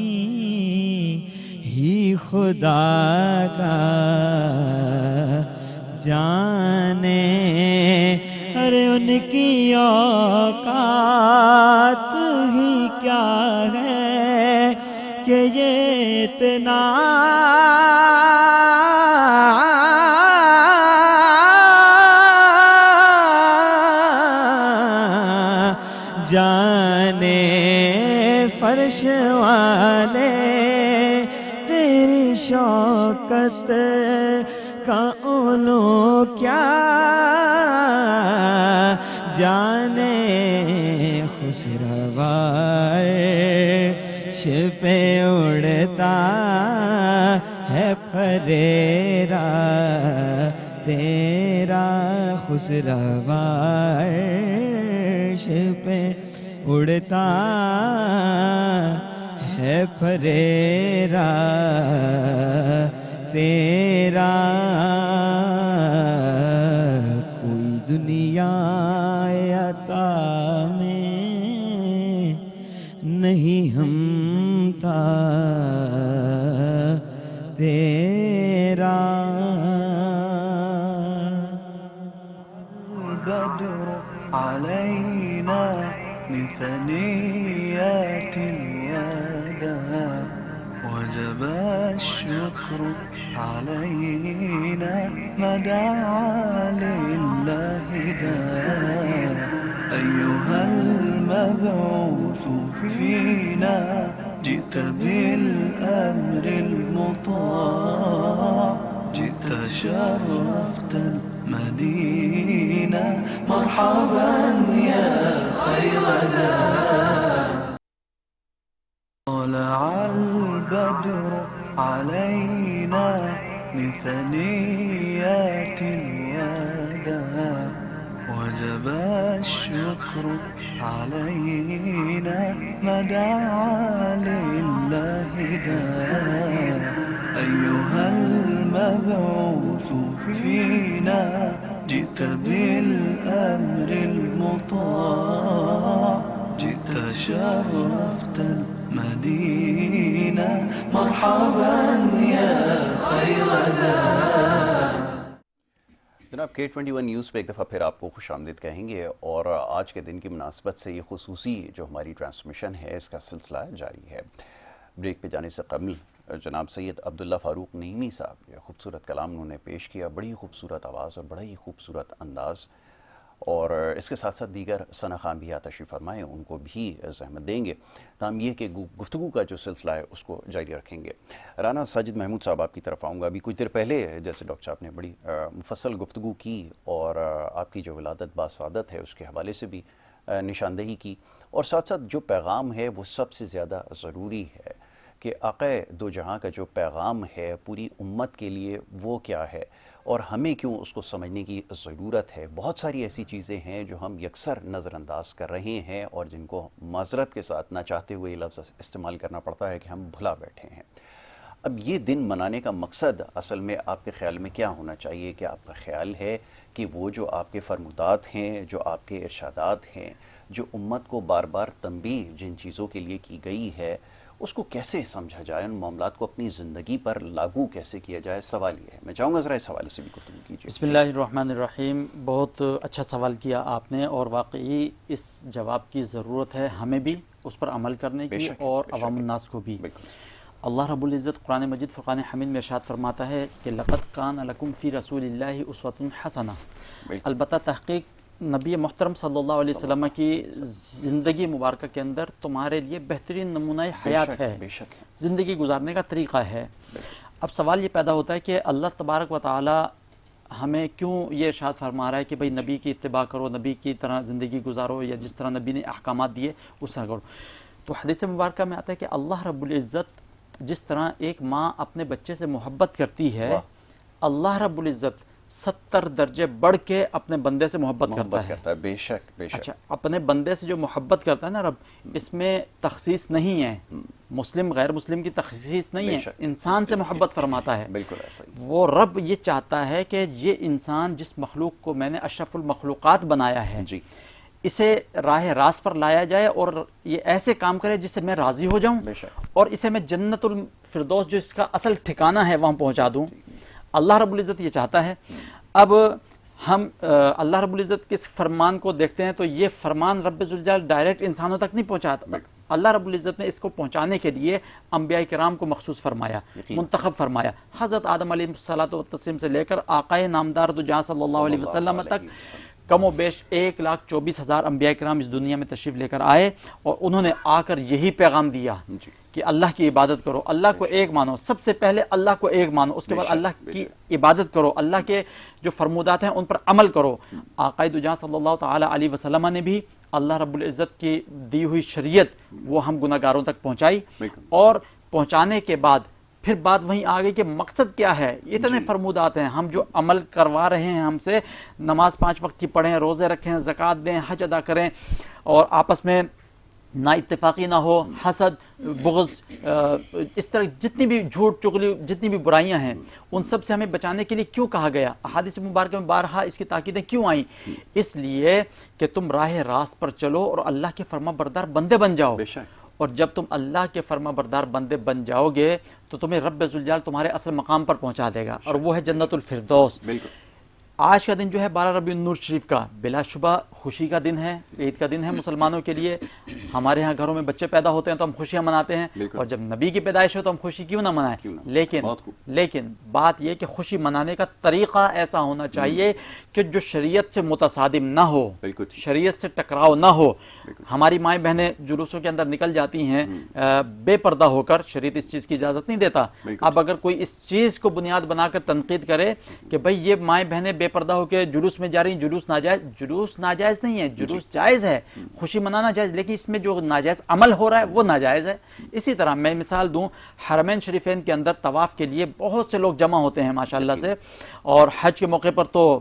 Speaker 2: ہی خدا کا جانے، ارے ان کی اوقات ہی کیا ہے کہ یہ اتنا جانے، فرش والے تیری شوکت کا علو کیا جانے، خسروا عرش پہ اڑتا ہے پھریرا تیرا، خسروا عرش پہ اڑتا ہے پھریرا تیرا، کوئی دنیا عطا میں نہیں ہمتا تیرا۔
Speaker 1: البدر علينا من ثنيات الوداع، وجب الشكر علينا ما دعا لله داع، أيها المبعوث فينا جئت بالأمر المطاع، جئت شرفت المدينة، مرحبا يا خير داع. طلع البدر علينا من ثنيات الوداع، وجب الشكر علينا ما دعا لله داع أيها المبعوث فينا جئت بالأمر المطاع جئت شرفت المدينة مرحبا يا خير داع.
Speaker 3: جناب K21 نیوز پہ ایک دفعہ پھر آپ کو خوش آمدید کہیں گے، اور آج کے دن کی مناسبت سے یہ خصوصی جو ہماری ٹرانسمیشن ہے اس کا سلسلہ جاری ہے. بریک پہ جانے سے قبل جناب سید عبداللہ فاروق نعیمی صاحب یہ خوبصورت کلام انہوں نے پیش کیا، بڑی خوبصورت آواز اور بڑا ہی خوبصورت انداز، اور اس کے ساتھ ساتھ دیگر ثنا خان بھی تشریف فرمائے، ان کو بھی زحمت دیں گے تاہم یہ کہ گفتگو کا جو سلسلہ ہے اس کو جاری رکھیں گے. رانا ساجد محمود صاحب آپ کی طرف آؤں گا. ابھی کچھ دیر پہلے جیسے ڈاکٹر صاحب نے بڑی مفصل گفتگو کی اور آپ کی جو ولادت باسعادت ہے اس کے حوالے سے بھی نشاندہی کی، اور ساتھ ساتھ جو پیغام ہے وہ سب سے زیادہ ضروری ہے کہ آقا دو جہاں کا جو پیغام ہے پوری امت کے لیے وہ کیا ہے اور ہمیں کیوں اس کو سمجھنے کی ضرورت ہے. بہت ساری ایسی چیزیں ہیں جو ہم یکسر نظر انداز کر رہے ہیں اور جن کو معذرت کے ساتھ نہ چاہتے ہوئے یہ لفظ استعمال کرنا پڑتا ہے کہ ہم بھلا بیٹھے ہیں. اب یہ دن منانے کا مقصد اصل میں آپ کے خیال میں کیا ہونا چاہیے؟ کہ آپ کا خیال ہے کہ وہ جو آپ کے فرمودات ہیں، جو آپ کے ارشادات ہیں، جو امت کو بار بار تنبیہ جن چیزوں کے لیے کی گئی ہے اس کو کیسے سمجھا جائے، ان معاملات کو اپنی زندگی پر لاگو کیسے کیا جائے؟ سوال یہ ہے. میں چاہوں گا ذرا اس حوالے سے بھی گفتگو کیجیے.
Speaker 4: بسم اللہ الرحمن الرحیم. بہت اچھا سوال کیا آپ نے، اور واقعی اس جواب کی ضرورت ہے ہمیں بھی اس پر عمل کرنے کی اور عوام الناس کو بھی. اللہ رب العزت قرآن مجید فرقان حمید میں ارشاد فرماتا ہے کہ لقد کان لکم فی رسول اللہ اسوۃ حسنہ. البتہ تحقیق نبی محترم صلی اللہ علیہ وسلم کی زندگی مبارکہ کے اندر تمہارے لیے بہترین نمونہ حیات ہے، زندگی گزارنے کا طریقہ ہے. اب سوال یہ پیدا ہوتا ہے کہ اللہ تبارک و تعالی ہمیں کیوں یہ ارشاد فرما رہا ہے کہ بھئی نبی کی اتباع کرو، نبی کی طرح زندگی گزارو، یا جس طرح نبی نے احکامات دیے اس طرح کرو. تو حدیث مبارکہ میں آتا ہے کہ اللہ رب العزت جس طرح ایک ماں اپنے بچے سے محبت کرتی ہے، اللہ رب العزت 70 درجے بڑھ کے اپنے بندے سے محبت کرتا ہے.
Speaker 3: بے شک بے شک.
Speaker 4: اچھا، اپنے بندے سے جو محبت کرتا ہے نا رب، اس میں تخصیص نہیں ہے، مسلم غیر مسلم کی تخصیص نہیں ہے، انسان سے محبت فرماتا ہے.
Speaker 3: بالکل ایسا ہی.
Speaker 4: وہ رب یہ چاہتا ہے کہ یہ انسان جس مخلوق کو میں نے اشرف المخلوقات بنایا ہے
Speaker 3: جی،
Speaker 4: اسے راہ راست پر لایا جائے اور یہ ایسے کام کرے جس سے میں راضی ہو جاؤں، اور اسے میں جنت الفردوس جو اس کا اصل ٹھکانہ ہے وہاں پہنچا دوں. اللہ رب العزت یہ چاہتا ہے. اب ہم اللہ رب العزت کے اس فرمان کو دیکھتے ہیں تو یہ فرمان رب ذوالجلال ڈائریکٹ انسانوں تک نہیں پہنچاتا. اللہ رب العزت نے اس کو پہنچانے کے لیے انبیاء کرام کو مخصوص فرمایا، منتخب فرمایا. حضرت آدم علیہ الصلوۃ والتسلیم سے لے کر آقائے نامدار دو جہاں صلی اللہ علیہ وسلم تک کم و بیش 1,24,000 انبیاء کرام اس دنیا میں تشریف لے کر آئے، اور انہوں نے آ کر یہی پیغام دیا کہ اللہ کی عبادت کرو، اللہ کو ایک مانو. سب سے پہلے اللہ کو ایک مانو، اس کے بعد اللہ کی عبادت کرو، اللہ کے جو فرمودات ہیں ان پر عمل کرو. آقائے دو جہاں صلی اللہ تعالی علیہ وسلم نے بھی اللہ رب العزت کی دی ہوئی شریعت وہ ہم گناہ گاروں تک پہنچائی، اور پہنچانے کے بعد پھر بات وہیں آ گئی کہ مقصد کیا ہے. اتنے فرمودات ہیں، ہم جو عمل کروا رہے ہیں ہم سے، نماز 5 وقت کی پڑھیں، روزے رکھیں، زکوٰۃ دیں، حج ادا کریں، اور آپس میں نا اتفاقی نہ ہو، حسد، بغض، اس طرح جتنی بھی جھوٹ چغلی، جتنی بھی برائیاں ہیں ان سب سے ہمیں بچانے کے لیے کیوں کہا گیا؟ احادیث مبارکہ میں بارہا اس کی تاکیدیں کیوں آئیں؟ اس لیے کہ تم راہ راست پر چلو اور اللہ کے فرما بردار بندے بن جاؤ. اور جب تم اللہ کے فرما بردار بندے بن جاؤ گے تو تمہیں رب ذوالجلال تمہارے اصل مقام پر پہنچا دے گا، اور وہ ہے جنت الفردوس. آج کا دن جو ہے 12 ربیع النور شریف کا بلا شبہ خوشی کا دن ہے، عید کا دن ہے مسلمانوں کے لیے. ہمارے ہاں گھروں میں بچے پیدا ہوتے ہیں تو ہم خوشیاں مناتے ہیں، اور جب نبی کی پیدائش ہو تو ہم خوشی کیوں نہ منائیں. لیکن بات یہ کہ خوشی منانے کا طریقہ ایسا ہونا چاہیے کہ جو شریعت سے متصادم نہ ہو، شریعت سے ٹکراؤ نہ ہو. ہماری مائیں بہنیں جلوسوں کے اندر نکل جاتی ہیں بے پردہ ہو کر، شریعت اس چیز کی اجازت نہیں دیتا. اب اگر کوئی اس چیز کو بنیاد بنا کر تنقید کرے کہ بھئی یہ مائیں بہنیں بے بے پردہ ہو کے جلوس میں جا رہی ہیں، جلوس ناجائز نہیں ہے، جلوس جائز ہے، خوشی منانا جائز، لیکن اس میں جو ناجائز عمل ہو رہا ہے وہ ناجائز ہے۔ اسی طرح میں مثال دوں، حرمین شریفین کے اندر طواف کے لیے بہت سے لوگ جمع ہوتے ہیں ماشاءاللہ سے، اور حج کے موقع پر تو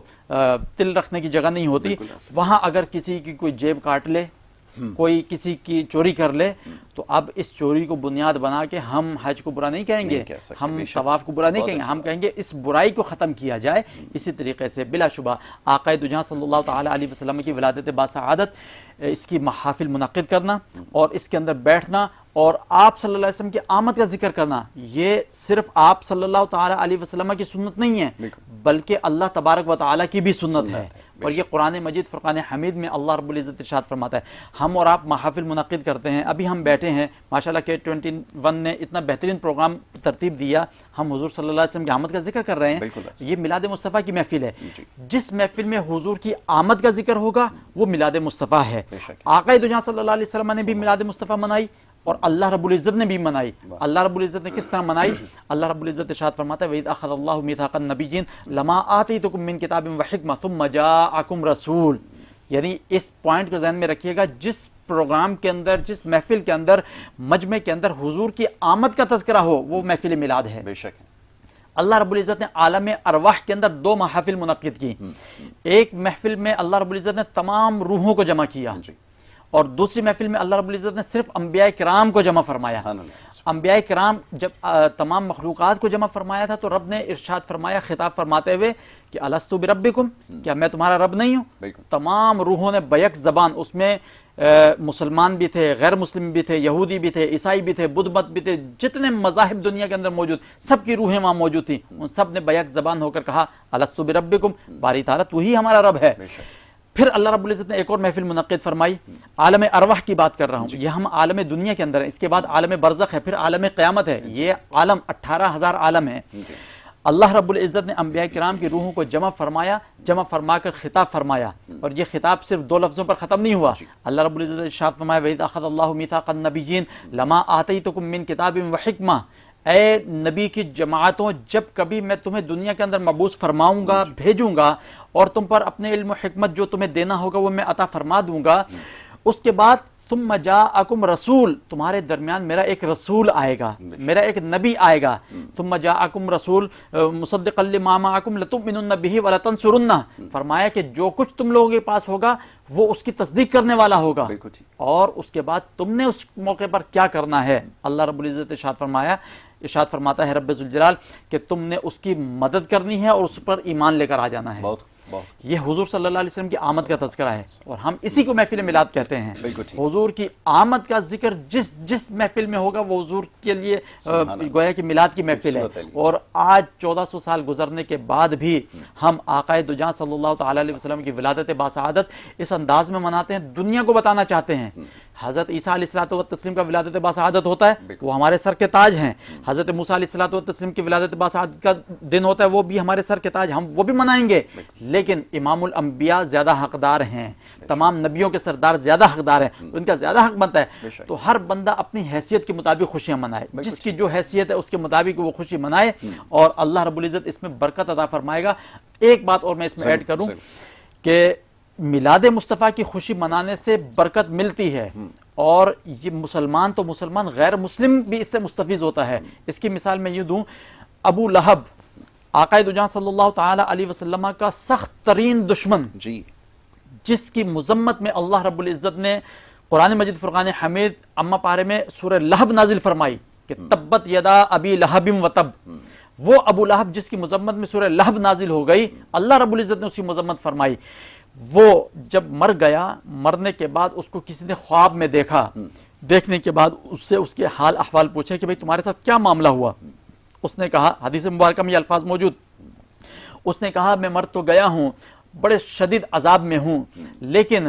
Speaker 4: تل رکھنے کی جگہ نہیں ہوتی، وہاں اگر کسی کی کوئی جیب کاٹ لے، کوئی کسی کی چوری کر لے، تو اب اس چوری کو بنیاد بنا کے ہم حج کو برا نہیں کہیں گے، ہم طواف کو برا نہیں کہیں گے، ہم کہیں گے اس برائی کو ختم کیا جائے۔ اسی طریقے سے بلا شبہ آقا دو جہاں صلی اللہ تعالی علیہ وسلم کی ولادت باسعادت، اس کی محافل منعقد کرنا اور اس کے اندر بیٹھنا اور آپ صلی اللہ علیہ وسلم کی آمد کا ذکر کرنا، یہ صرف آپ صلی اللہ تعالی علیہ وسلم کی سنت نہیں ہے، بلکہ اللہ تبارک و تعالی کی بھی سنت ہے، اور یہ قرآن مجید فرقان حمید میں اللہ رب العزت ارشاد فرماتا ہے۔ ہم اور آپ محافل منعقد کرتے ہیں، ابھی ہم بیٹھے ہیں ماشاءاللہ K21 نے اتنا بہترین پروگرام ترتیب دیا، ہم حضور صلی اللہ علیہ وسلم کی آمد کا ذکر کر رہے ہیں، یہ میلاد مصطفیٰ کی محفل ہے۔ جس محفل میں حضور کی آمد کا ذکر ہوگا وہ میلاد مصطفیٰ ہے۔ آقا دو جہاں صلی اللہ علیہ وسلم نے بھی میلاد مصطفیٰ منائی اور اللہ رب العزت نے بھی منائی۔ اللہ رب العزت نے کس طرح منائی؟ اللہ رب العزت ارشاد فرماتا ہے وَإِذْ أَخَذَ اللَّهُ مِيثَاقَ النَّبِيِّينَ لَمَا آتَيْتُكُم مِّن كِتَابٍ وَحِكْمَةٍ ثُمَّ جَاءَكُمْ رَسُولٌ، یعنی اس پوائنٹ کو ذہن میں رکھیے گا، جس پروگرام کے اندر، جس محفل کے اندر، مجمع کے اندر حضور کی آمد کا تذکرہ ہو وہ محفل میلاد ہے۔
Speaker 3: بے شک
Speaker 4: اللہ رب العزت نے عالم ارواح کے اندر 2 محافل منعقد کی، ایک محفل میں اللہ رب العزت نے تمام روحوں کو جمع کیا، اور دوسری محفل میں اللہ رب العزت نے صرف انبیاء کرام کو جمع فرمایا۔ انبیاء کرام جب تمام مخلوقات کو جمع فرمایا تھا تو رب نے ارشاد فرمایا خطاب فرماتے ہوئے کہ الستو بربکم، کیا میں تمہارا رب نہیں ہوں؟ تمام روحوں نے بیک زبان، اس میں مسلمان بھی تھے، غیر مسلم بھی تھے، یہودی بھی تھے، عیسائی بھی تھے، بدھ مت بھی تھے، جتنے مذاہب دنیا کے اندر موجود، سب کی روحیں وہاں موجود تھیں، ان سب نے بیک زبان ہو کر کہا الستو بربکم، باری تعالیٰ تو ہی ہمارا رب ہے۔ پھر اللہ رب العزت نے ایک اور محفل منعقد فرمائی، عالم ارواح کی بات کر رہا ہوں، یہ ہم عالم دنیا کے اندر ہیں، اس کے بعد عالم برزخ ہے، پھر عالم قیامت ہے، یہ عالم 18,000 عالم ہے۔ اللہ رب العزت نے انبیاء کرام کی روحوں کو جمع فرمایا، جمع فرما کر خطاب فرمایا، اور یہ خطاب صرف 2 لفظوں پر ختم نہیں ہوا۔ اللہ رب العزت نے ارشاد فرمایا وَإِذْ أَخَذَ اللَّهُ مِيثَاقَ النَّبِيِّينَ لَمَا آتَيْتُكُم مِّن كِتَابٍ وَحِكْمَةٍ، اے نبی کی جماعتوں، جب کبھی میں تمہیں دنیا کے اندر مبعوث فرماؤں گا، بھیجوں گا، اور تم پر اپنے علم و حکمت جو تمہیں دینا ہوگا وہ میں عطا فرما دوں گا، اس کے بعد ثم جاءکم رسول، تمہارے درمیان میرا ایک رسول آئے گا، میرا ایک نبی آئے گا، ثم جاءکم رسول مصدقا لما معکم لتؤمنن به ولتنصرنہ، فرمایا کہ جو کچھ تم لوگوں کے پاس ہوگا وہ اس کی تصدیق کرنے والا ہوگا، اور اس کے بعد تم نے اس موقع پر کیا کرنا ہے۔ اللہ رب العزت ارشاد فرماتا ہے رب ذوالجلال کہ تم نے اس کی مدد کرنی ہے اور اس پر ایمان لے کر آ جانا ہے۔ یہ حضور صلی اللہ علیہ وسلم کی آمد کا تذکرہ ہے، اور ہم اسی کو محفل میلاد کہتے ہیں۔ حضور کی آمد کا ذکر جس محفل میں ہوگا وہ حضور کے لیے گویا کہ میلاد کی محفل ہے، اور آج 1400 سال گزرنے کے بعد بھی ہم آقا دو جہاں صلی اللہ تعالی علیہ وسلم کی ولادت باسعادت اس انداز میں مناتے ہیں، دنیا کو بتانا چاہتے ہیں۔ حضرت عیسیٰ علیہ الصلوۃ والتسلیم کا ولادت باسعادت ہوتا ہے، وہ ہمارے سر کے تاج ہیں۔ حضرت موسیٰ علیہ الصلوۃ والتسلیم کی ولادت باسعادت کا دن ہوتا ہے، وہ بھی ہمارے سر کے تاج، ہم وہ بھی منائیں گے، لیکن امام الانبیاء زیادہ حقدار ہیں، تمام نبیوں کے سردار زیادہ حقدار ہیں، ان کا زیادہ حق بنتا ہے، تو ہر بندہ اپنی حیثیت کے مطابق خوشیاں منائے، جس کی جو حیثیت ہے اس کے مطابق وہ خوشی منائے، اور اللہ رب العزت اس میں برکت عطا فرمائے گا۔ ایک بات اور میں اس میں ایڈ کروں کہ میلاد مصطفیٰ کی خوشی منانے سے برکت ملتی ہے، اور یہ مسلمان تو مسلمان، غیر مسلم بھی اس سے مستفیض ہوتا ہے۔ اس کی مثال میں یوں دوں، ابو لہب آقا دو جہاں صلی اللہ تعالی علیہ وسلم کا سخت ترین دشمن، جس کی مذمت میں اللہ رب العزت نے قرآن مجید فرقان حمید اما پارے میں سورہ لہب نازل فرمائی کہ تبت یدا ابی لہب و تب، وہ ابو لہب جس کی مذمت میں سورہ لہب نازل ہو گئی، اللہ رب العزت نے اس کی مذمت فرمائی۔ وہ جب مر گیا، مرنے کے بعد اس کو کسی نے خواب میں دیکھا، دیکھنے کے بعد اس سے اس کے حال احوال پوچھے کہ بھئی تمہارے ساتھ کیا معاملہ ہوا؟ اس نے کہا، حدیث مبارکہ میں یہ الفاظ موجود، اس نے کہا میں مر تو گیا ہوں، بڑے شدید عذاب میں ہوں، لیکن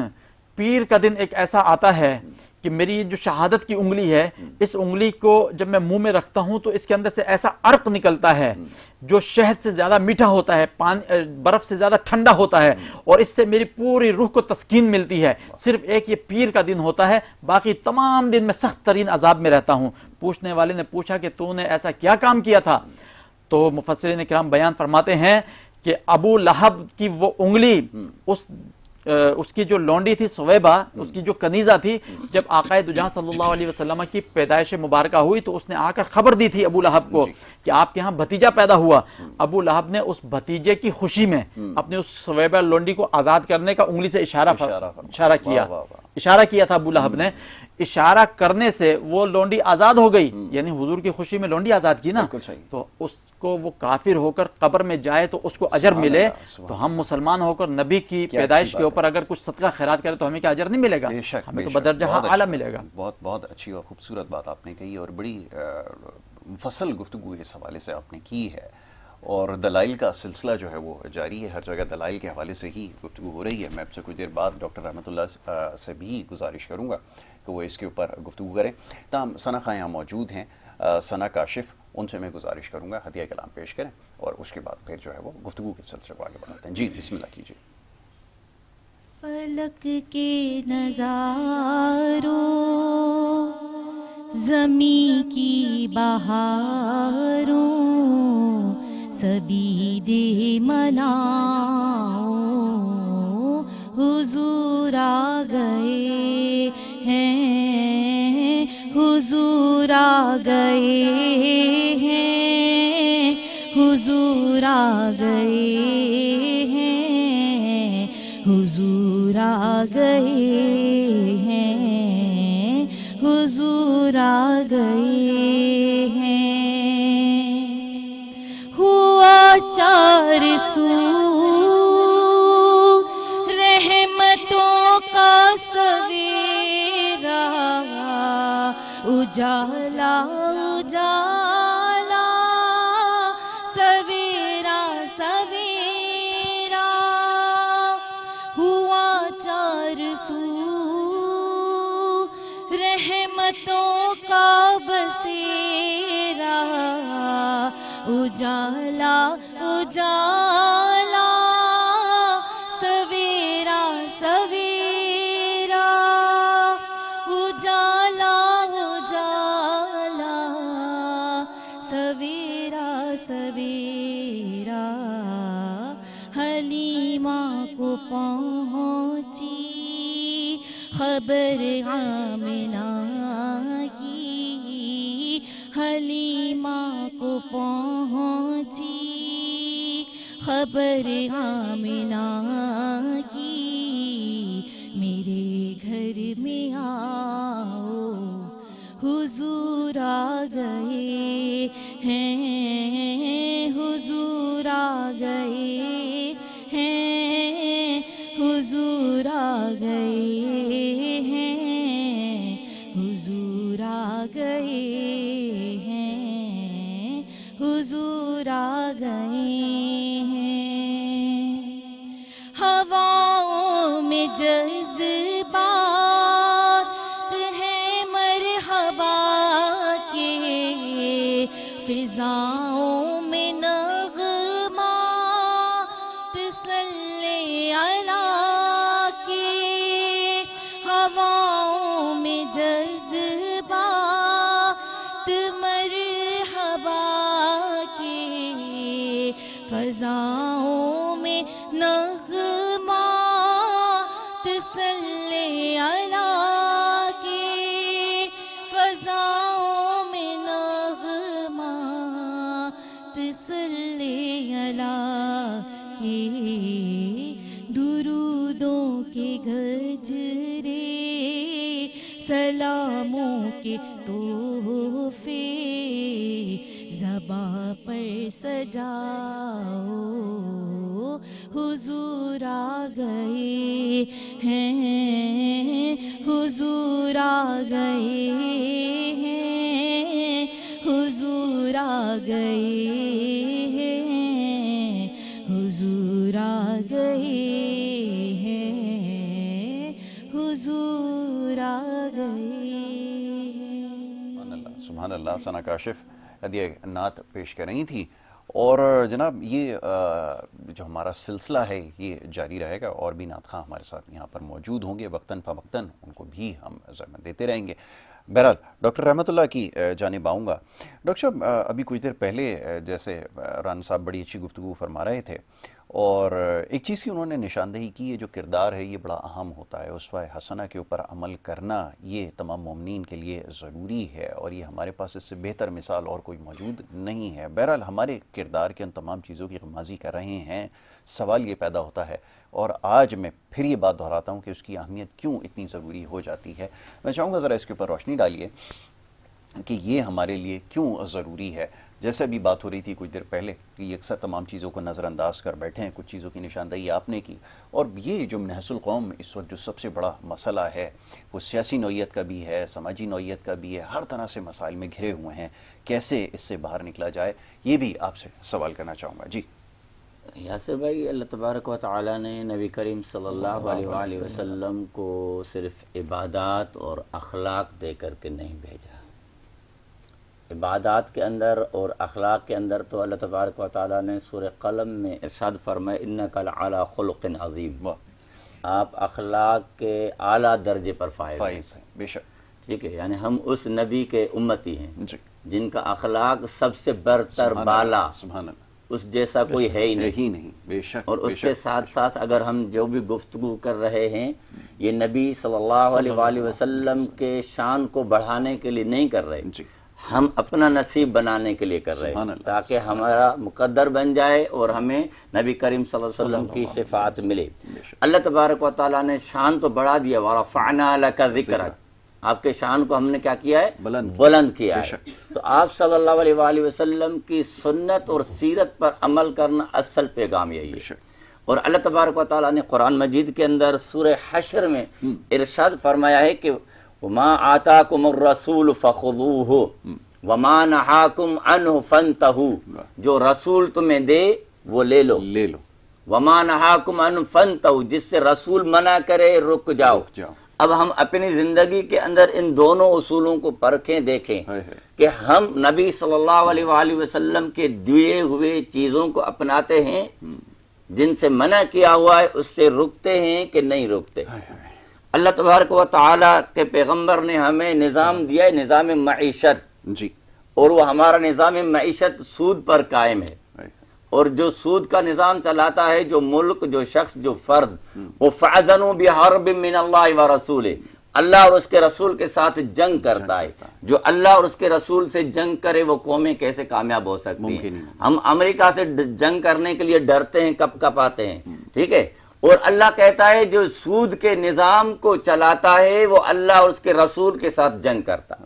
Speaker 4: پیر کا دن ایک ایسا آتا ہے کہ میری جو شہادت کی انگلی ہے، اس انگلی کو جب میں منہ میں رکھتا ہوں تو اس کے اندر سے ایسا عرق نکلتا ہے جو شہد سے زیادہ میٹھا ہوتا ہے، برف سے زیادہ ٹھنڈا ہوتا ہے، اور اس سے میری پوری روح کو تسکین ملتی ہے۔ صرف ایک یہ پیر کا دن ہوتا ہے، باقی تمام دن میں سخت ترین عذاب میں رہتا ہوں۔ پوچھنے والے نے پوچھا کہ تو نے ایسا کیا کام کیا تھا؟ تو مفسرین کرام بیان فرماتے ہیں کہ ابو لہب کی وہ انگلی اس کی جو لونڈی تھی سویبہ، اس کی جو کنیزہ تھی، جب آقا دو جہاں صلی اللہ علیہ وسلم کی پیدائش مبارکہ ہوئی تو اس نے آ کر خبر دی تھی ابو لہب کو کہ آپ کے ہاں بھتیجا پیدا ہوا. ابو لہب نے اس بھتیجے کی خوشی میں اپنے اس سویبہ لونڈی کو آزاد کرنے کا انگلی سے اشارہ کیا تھا. ابو لہب نے اشارہ کرنے سے وہ لونڈی آزاد ہو گئی، یعنی حضور کی خوشی میں لونڈی آزاد کی نا. تو اس کو وہ کافر ہو کر قبر میں جائے تو اس کو اجر ملے. تو ہم مسلمان ہو کر نبی کی پیدائش کے اوپر اگر کچھ صدقہ خیرات کرے تو ہمیں کیا اجر نہیں ملے گا؟ ہمیں تو بدرجہ اعلیٰ ملے گا.
Speaker 3: بہت اچھی اور خوبصورت بات آپ نے کہی اور بڑی مفصل گفتگو اس حوالے سے آپ نے کی ہے. اور دلائل کا سلسلہ جو ہے وہ جاری ہے، ہر جگہ دلائل کے حوالے سے ہی گفتگو ہو رہی ہے. میں اب سے کچھ دیر بعد ڈاکٹر رحمت اللہ سے بھی گزارش کروں گا کہ وہ اس کے اوپر گفتگو کریں. تاہم ثنا خان یہاں موجود ہیں، ثنا کاشف، ان سے میں گزارش کروں گا ہدیہ کلام پیش کریں اور اس کے بعد پھر جو ہے وہ گفتگو کے سلسلے کو آگے بڑھاتے ہیں. جی بسم اللہ کیجیے.
Speaker 7: فلک کے نظاروں، زمین کی بہاروں، سبھی دے مناؤ، حضور آ گئے ہیں، حضور آ گئے ہیں، حضور آ گئے ہیں، حضور آ گئے ہیں، حضور آ گئے ہیں. ہوا چار سو رحمتوں کا سویرا، اجالا اجالا، سویرا سویرا. ہوا چار سو رحمتوں کا بسیرا، اجالا اجالا، سویرا سویرا، اجالا اجالا، سویرا سویرا. حلیمہ کو پہنچی خبر آمنہ کی، حلیمہ کو پہنچی خبر آمنہ کی، میرے گھر میں آؤ، حضور آ گئے ہیں، حضور آ گئے ہیں، حضور آ گئے ہیں، حضور آ گئے ہیں، حضور آ گئے ہیں. ہواؤں میں جذبات ہیں مرحبا کے، فضاؤں میں نغمات صلی اللہ کے. ہواؤں میں جذبات مرحبا کے، فضاؤں میں نغمات صلی اللہ کے، فضاؤں میں نغمات صلی اللہ کے. درودوں کے گجرے، سلاموں کے تحفے، زباں پر سجاؤ، حضور آ گئے ہیں، حضور آ گئے ہیں، حضور آ گئے ہیں، حضور آ گئے ہیں، حضور آ گئے ہیں.
Speaker 3: سبحان اللہ. ثنا کاشف ہدیہ نعت پیش کر رہی تھی. اور جناب یہ جو ہمارا سلسلہ ہے یہ جاری رہے گا اور بھی نعت خواں ہمارے ساتھ یہاں پر موجود ہوں گے، وقتاً فوقتاً ان کو بھی ہم زحمت دیتے رہیں گے. بہرحال ڈاکٹر رحمت اللہ کی جانب آؤں گا. ڈاکٹر صاحب ابھی کچھ دیر پہلے جیسے رانا صاحب بڑی اچھی گفتگو فرما رہے تھے اور ایک چیز کی انہوں نے نشاندہی کی، یہ جو کردار ہے یہ بڑا اہم ہوتا ہے، اسوہ حسنہ کے اوپر عمل کرنا یہ تمام مومنین کے لیے ضروری ہے اور یہ ہمارے پاس اس سے بہتر مثال اور کوئی موجود نہیں ہے. بہرحال ہمارے کردار کے ان تمام چیزوں کی غمازی کر رہے ہیں. سوال یہ پیدا ہوتا ہے اور آج میں پھر یہ بات دہراتا ہوں کہ اس کی اہمیت کیوں اتنی ضروری ہو جاتی ہے. میں چاہوں گا ذرا اس کے اوپر روشنی ڈالیے کہ یہ ہمارے لیے کیوں ضروری ہے. جیسے بھی بات ہو رہی تھی کچھ دیر پہلے کہ یہ اکثر تمام چیزوں کو نظر انداز کر بیٹھے ہیں، کچھ چیزوں کی نشاندہی آپ نے کی، اور یہ جو نحس القوم اس وقت جو سب سے بڑا مسئلہ ہے وہ سیاسی نوعیت کا بھی ہے، سماجی نوعیت کا بھی ہے، ہر طرح سے مسائل میں گھرے ہوئے ہیں. کیسے اس سے باہر نکلا جائے یہ بھی آپ سے سوال کرنا چاہوں گا. جی
Speaker 6: یاسر بھائی، اللہ تبارک و تعالیٰ نے نبی کریم صلی اللہ علیہ وآلہ وسلم کو صرف عبادات اور اخلاق دے کر کے نہیں بھیجا. عبادات کے اندر اور اخلاق کے اندر تو اللہ تبارک و تعالیٰ نے سورہ قلم میں ارشاد فرمایا انک لعلی خلق عظیم. آپ اخلاق کے اعلیٰ درجے پر فائز ہیں.
Speaker 3: بے شک.
Speaker 6: ٹھیک ہے، یعنی ہم اس نبی کے امتی ہیں
Speaker 3: جی
Speaker 6: جن کا اخلاق سب سے برتر بالا،
Speaker 3: سبحان اللہ،
Speaker 6: اس جیسا کوئی ہے ہی نہیں.
Speaker 3: بے شک.
Speaker 6: اور اس کے ساتھ ساتھ اگر ہم جو بھی گفتگو کر رہے ہیں یہ نبی صلی اللہ علیہ وآلہ وسلم کے شان کو بڑھانے کے لیے نہیں کر رہے،
Speaker 3: جی
Speaker 6: ہم اپنا نصیب بنانے کے لیے کر رہے ہیں تاکہ ہمارا مقدر بن جائے اور ہمیں نبی کریم صلی اللہ علیہ وسلم کی شفاعت ملے. اللہ تبارک و تعالیٰ نے شان تو بڑھا دیا، وَرَفَعْنَا لَكَ ذِكْرَكَ، آپ کے شان کو ہم نے کیا کیا ہے؟ بلند کیا ہے. تو آپ صلی اللہ علیہ وآلہ وسلم کی سنت اور سیرت پر عمل کرنا اصل پیغام یہی ہے. اور اللہ تبارک و تعالیٰ نے قرآن مجید کے اندر سورہ حشر میں ارشاد فرمایا ہے کہ وَمَا آتَاكُمُ الرَّسُولُ فَخُذُوهُ وَمَا نَهَاكُمْ عَنْهُ فَانْتَهُوا، جو رسول تمہیں دے وہ لے لو. وَمَا نَهَاكُمْ عَنْهُ فَانْتَهُوا، جس سے رسول منع کرے رک جاؤ. اب ہم اپنی زندگی کے اندر ان دونوں اصولوں کو پرکھیں، دیکھیں کہ ہم نبی صلی اللہ علیہ وآلہ وسلم کے دیے ہوئے چیزوں کو اپناتے ہیں، جن سے منع کیا ہوا ہے اس سے رکتے ہیں کہ نہیں رکتے. اللہ تبارک و تعالیٰ کے پیغمبر نے ہمیں نظام دیا ہے، نظام معیشت
Speaker 3: جی،
Speaker 6: اور وہ ہمارا نظام معیشت سود پر قائم ہے. اور جو سود کا نظام چلاتا ہے، جو ملک، جو شخص، جو فرد، وہ فَأَذَنُوا بِحَرْبٍ مِّنَ اللَّهِ وَرَسُولِهِ، اللہ اور اس کے رسول کے ساتھ جنگ کرتا ہے. جو اللہ اور اس کے رسول سے جنگ کرے وہ قومیں کیسے کامیاب ہو سکتی ہیں؟ ہم امریکہ سے جنگ کرنے کے لیے ڈرتے ہیں، کپ کپ آتے ہیں. ٹھیک ہے، اور اللہ کہتا ہے جو سود کے نظام کو چلاتا ہے وہ اللہ اور اس کے رسول کے ساتھ جنگ کرتا ہے.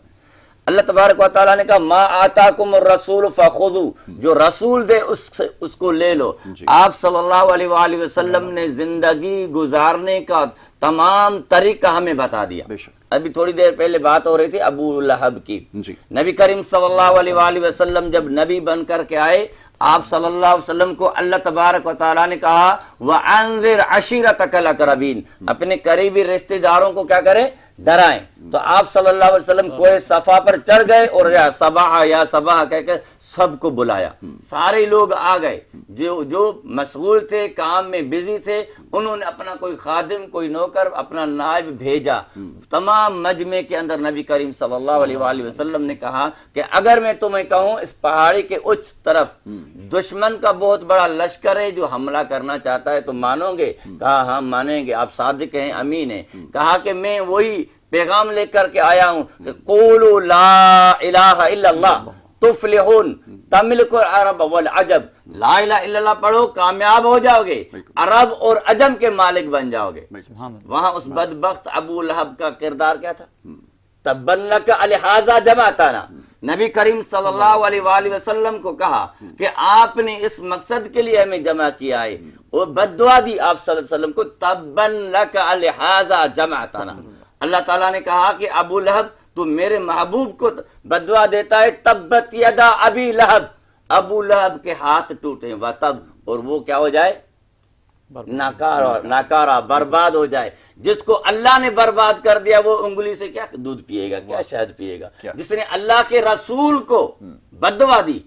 Speaker 6: اللہ تبارک و تعالیٰ نے کہا ما آتاکم الرسول فخذوا، جو رسول دے اس کو لے لو. آپ صلی اللہ علیہ وآلہ وسلم نے زندگی گزارنے کا تمام طریقہ ہمیں بتا دیا. ابھی تھوڑی دیر پہلے بات ہو رہی تھی ابو لہب کی. نبی کریم صلی اللہ علیہ وآلہ وسلم جب نبی بن کر کے آئے، آپ صلی اللہ علیہ وسلم کو اللہ تبارک و تعالیٰ نے کہا وَأَنذِرْ عَشِيرَتَكَ الْأَقْرَبِينَ، اپنے قریبی رشتہ داروں کو کیا کریں؟ ڈرائیں. تو آپ صلی اللہ علیہ وسلم کوہ صفا پر چڑھ گئے اور یا صباح کہہ کر سب کو بلایا. سارے لوگ آ گئے جو مشغول تھے، کام میں بزی تھے، انہوں نے اپنا کوئی خادم، کوئی نوکر، اپنا نائب بھیجا. تمام مجمع کے اندر نبی کریم صلی اللہ علیہ وآلہ وسلم نے کہا کہ اگر میں تمہیں کہوں اس پہاڑی کے اچ طرف دشمن کا بہت بڑا لشکر ہے جو حملہ کرنا چاہتا ہے تو مانو گے؟ کہا ہاں مانیں گے، آپ صادق ہیں، امین ہیں. کہا کہ میں وہی پیغام لے کر کے آیا ہوں کہ قولوا لا الہ الا اللہ تفلحون تملک العرب والعجب، لا الہ الا اللہ پڑھو کامیاب ہو جاؤ گے، عرب اور عجم کے مالک بن جاؤ گے. وہاں اس بدبخت ابو لہب کا کردار کیا تھا؟ تبا لک لہذا جمعتنا. نبی کریم صلی اللہ علیہ وآلہ وسلم کو کہا کہ آپ نے اس مقصد کے لیے ہمیں جمع کیا ہے، اور بد دعا دی آپ صلی اللہ علیہ وسلم کو تبا لک لہذا جمعتنا. اللہ تعالیٰ نے کہا کہ ابو لہب تو میرے محبوب کو بددعا دیتا ہے، تبت یدا ابی لہب، ابو لہب کے ہاتھ ٹوٹے، وتب، اور وہ کیا ہو جائے؟ ناکارہ، برباد ہو جائے. جس کو اللہ نے برباد کر دیا وہ انگلی سے کیا دودھ پیے گا، کیا شہد پیے گا؟ جس نے اللہ کے رسول کو بددعا دی،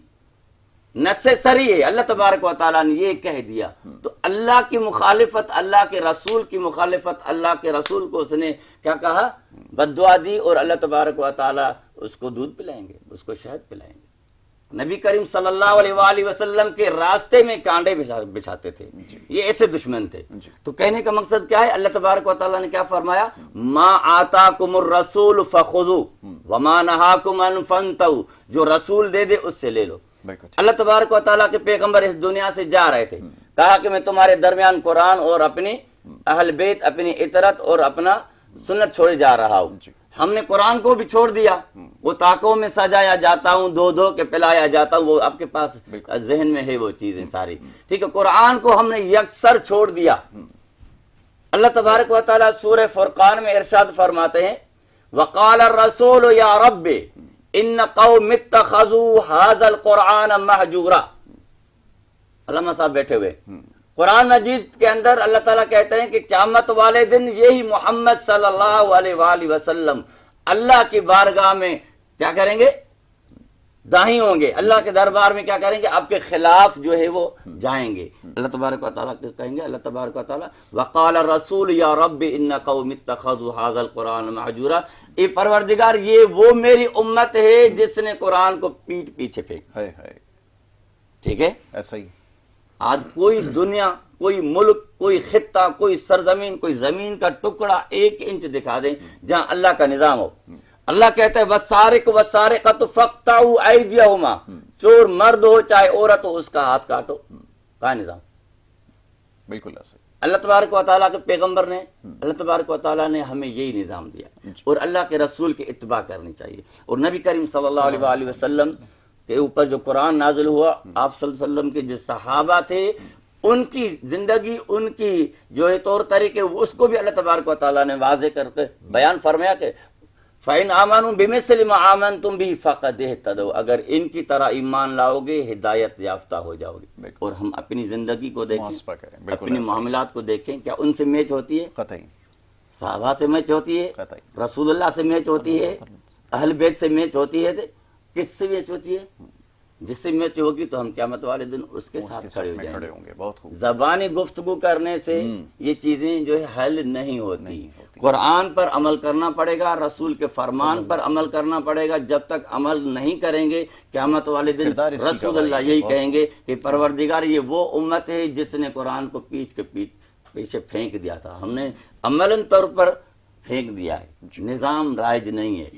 Speaker 6: نص سری ہے، اللہ تبارک و تعالیٰ نے یہ کہہ دیا. تو اللہ کی مخالفت، اللہ کے رسول کی مخالفت، اللہ کے رسول کو اس نے کیا کہا؟ بد دعا دی اور اللہ تبارک و تعالیٰ اس کو دودھ پلائیں گے، اس کو شہد پلائیں گے۔ نبی کریم صلی اللہ علیہ وآلہ وسلم کے راستے میں کانڈے بچھاتے تھے، یہ ایسے دشمن تھے۔ تو کہنے کا مقصد کیا ہے؟ اللہ تبارک و تعالیٰ نے کیا فرمایا؟ ما آتاکم الرسول فخذوا وما نہاکم عن فانتہوا، جو رسول دے دے اس سے لے لو۔ اللہ تبارک و تعالیٰ کے پیغمبر اس دنیا سے جا رہے تھے، کہا کہ میں تمہارے درمیان قرآن اور اپنی اہل بیت، اپنی اطرت اور اپنا سنت چھوڑے جا رہا ہوں۔ ہم نے قرآن کو بھی چھوڑ دیا، وہ تاکوں میں سجایا جاتا ہوں، دو دو کے پلایا جاتا ہوں، وہ آپ کے پاس ذہن میں ہے وہ چیزیں ساری، ٹھیک ہے۔ قرآن کو ہم نے یکسر چھوڑ دیا۔ اللہ تبارک و تعالیٰ سورہ فرقان میں ارشاد فرماتے ہیں وقال الرسول یا رب ان قوم اتخذوا هذا القرآن مہجورا۔ علامہ صاحب بیٹھے ہوئے، قرآن مجید کے اندر اللہ تعالیٰ کہتے ہیں کہ قیامت والے دن یہی محمد صلی اللہ علیہ وآلہ وسلم اللہ کی بارگاہ میں کیا کریں گے؟ داہی ہوں گے، اللہ کے دربار میں کیا کریں گے؟ آپ کے خلاف جو ہے وہ جائیں گے۔ اللہ تبارک و تعالیٰ کہیں گے، اللہ تبارک و تعالیٰ وقال الرسول یا رب ان قوم اتخذوا هذا القرآن مہجورا، اے پروردگار یہ وہ میری امت ہے جس نے قرآن کو پیٹ پیچھے پھینکا۔ ٹھیک ہے،
Speaker 3: ایسا ہی
Speaker 6: آج کوئی دنیا، کوئی ملک، کوئی خطہ، کوئی سرزمین، کوئی زمین کا ٹکڑا 1 انچ دکھا دیں جہاں اللہ کا نظام ہو۔ اللہ کہتا ہے وَالسَّارِقُ وَالسَّارِقَةُ فَاقْطَعُوا أَيْدِيَهُمَا، چور مرد ہو چاہے عورت ہو اس کا ہاتھ کاٹو، کا نظام؟
Speaker 3: بالکل ایسا۔
Speaker 6: اللہ تبارک و تعالیٰ کے پیغمبر نے، اللہ تبارک و تعالیٰ نے ہمیں یہی نظام دیا، اور اللہ کے رسول کی اتباع کرنی چاہیے۔ اور نبی کریم صلی اللہ علیہ وآلہ وسلم کے اوپر جو قرآن نازل ہوا، آپ صلی اللہ علیہ وسلم کے جو صحابہ تھے ان کی زندگی، ان کی جو ہے طور طریقے، اس کو بھی اللہ تبارک و تعالیٰ نے واضح کر کے بیان فرمایا کہ فَإِنْ آمَنُوا بِمِثْلِ مَا آمَنْتُمْ بِهِ فَقَدِ اهْتَدَوْا، اگر ان کی طرح ایمان لاؤ گے ہدایت یافتہ ہو جاؤ گے۔ اور ہم اپنی زندگی کو دیکھیں، اپنی معاملات کو دیکھیں، کیا ان سے میچ ہوتی ہے؟
Speaker 3: قطعی۔
Speaker 6: صحابہ سے میچ ہوتی ہے، رسول اللہ سے میچ ہوتی ہے، اہل بیت سے میچ ہوتی ہے، کس سے میچ ہوتی ہے؟ جس سے میچ ہوگی تو ہم قیامت والے دن اس کے ساتھ کھڑے ہو جائیں گے۔
Speaker 3: بہت خوب۔
Speaker 6: زبانی گفتگو کرنے سے یہ چیزیں جو ہے حل نہیں ہوتی۔ قرآن پر عمل کرنا پڑے گا، رسول کے فرمان پر عمل کرنا پڑے گا۔ جب تک عمل نہیں کریں گے قیامت والے دن رسول اللہ یہی کہیں گے کہ پروردگار یہ وہ امت ہے جس نے قرآن کو پیچھے پھینک دیا تھا، ہم نے عملاً طور پر پھینک دیا ہے، نظام رائج نہیں ہے،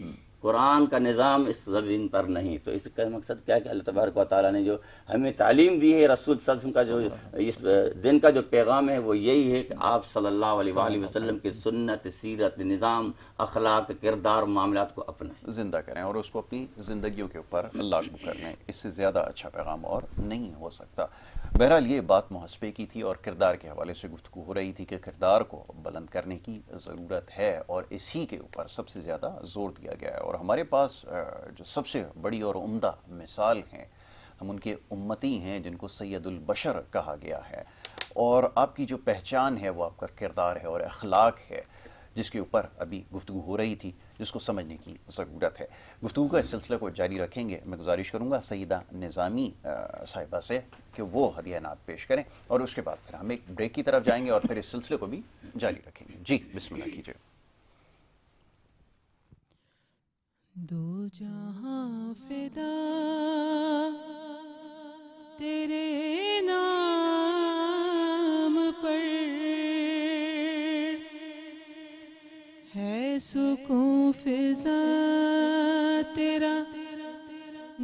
Speaker 6: قرآن کا نظام اس زمین پر نہیں۔ تو اس کا مقصد کیا ہے کہ اللہ تبارک و تعالیٰ نے جو ہمیں تعلیم دی ہے، رسول صلی اللہ علیہ وسلم کا جو اس دن کا جو پیغام ہے وہ یہی ہے کہ آپ صلی اللہ علیہ وآلہ وسلم کی سنت، سیرت، نظام، اخلاق، کردار، معاملات کو اپنائیں،
Speaker 3: زندہ کریں اور اس کو اپنی زندگیوں کے اوپر لاگو کریں۔ اس سے زیادہ اچھا پیغام اور نہیں ہو سکتا۔ بہرحال یہ بات محاسبے کی تھی اور کردار کے حوالے سے گفتگو ہو رہی تھی کہ کردار کو بلند کرنے کی ضرورت ہے اور اسی کے اوپر سب سے زیادہ زور دیا گیا ہے۔ اور ہمارے پاس جو سب سے بڑی اور عمدہ مثال ہیں، ہم ان کے امتی ہیں جن کو سید البشر کہا گیا ہے، اور آپ کی جو پہچان ہے وہ آپ کا کردار ہے اور اخلاق ہے، جس کے اوپر ابھی گفتگو ہو رہی تھی، جس کو سمجھنے کی ضرورت ہے۔ گفتگو کا اس سلسلے کو جاری رکھیں گے۔ میں گزارش کروں گا سیدہ نظامی صاحبہ سے کہ وہ ہدیہ نعت پیش کریں، اور اس کے بعد پھر ہم ایک بریک کی طرف جائیں گے اور پھر اس سلسلے کو بھی جاری رکھیں گے۔ جی بسم اللہ کیجیے۔
Speaker 7: دو جہاں فدا تیرے نام پر ہے، سکون فضا تیرا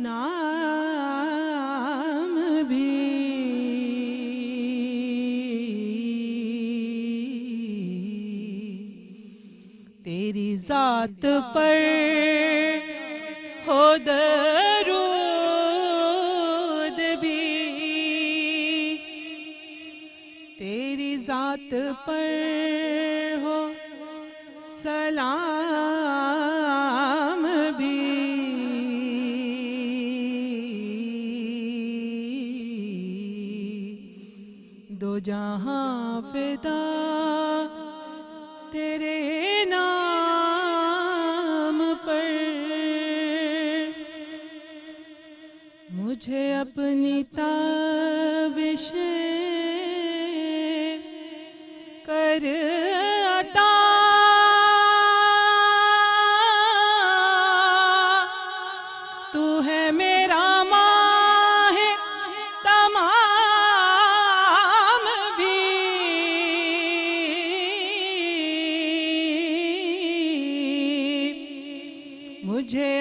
Speaker 7: نام بھی، تیری ذات پر ہو درود بھی، تیری ذات پر ہو سلام بھی، دو جہاں فدا تیرے نام پر، مجھے اپنی تابش کر عطا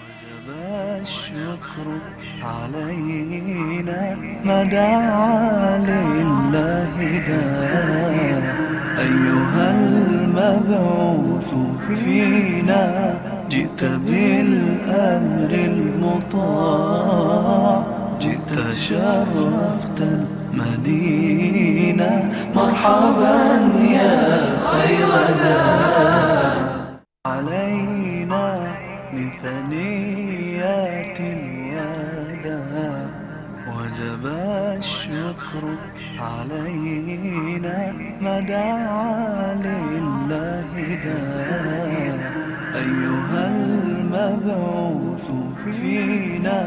Speaker 1: وجب الشكر علينا ما دعا لله داع أيها المبعوث فينا جئت بالأمر المطاع جئت شرفت المدينة مرحبا يا خير داع علينا من ثنيات الوداع وجب الشكر علينا ما دعا لله داع أيها المبعوث فينا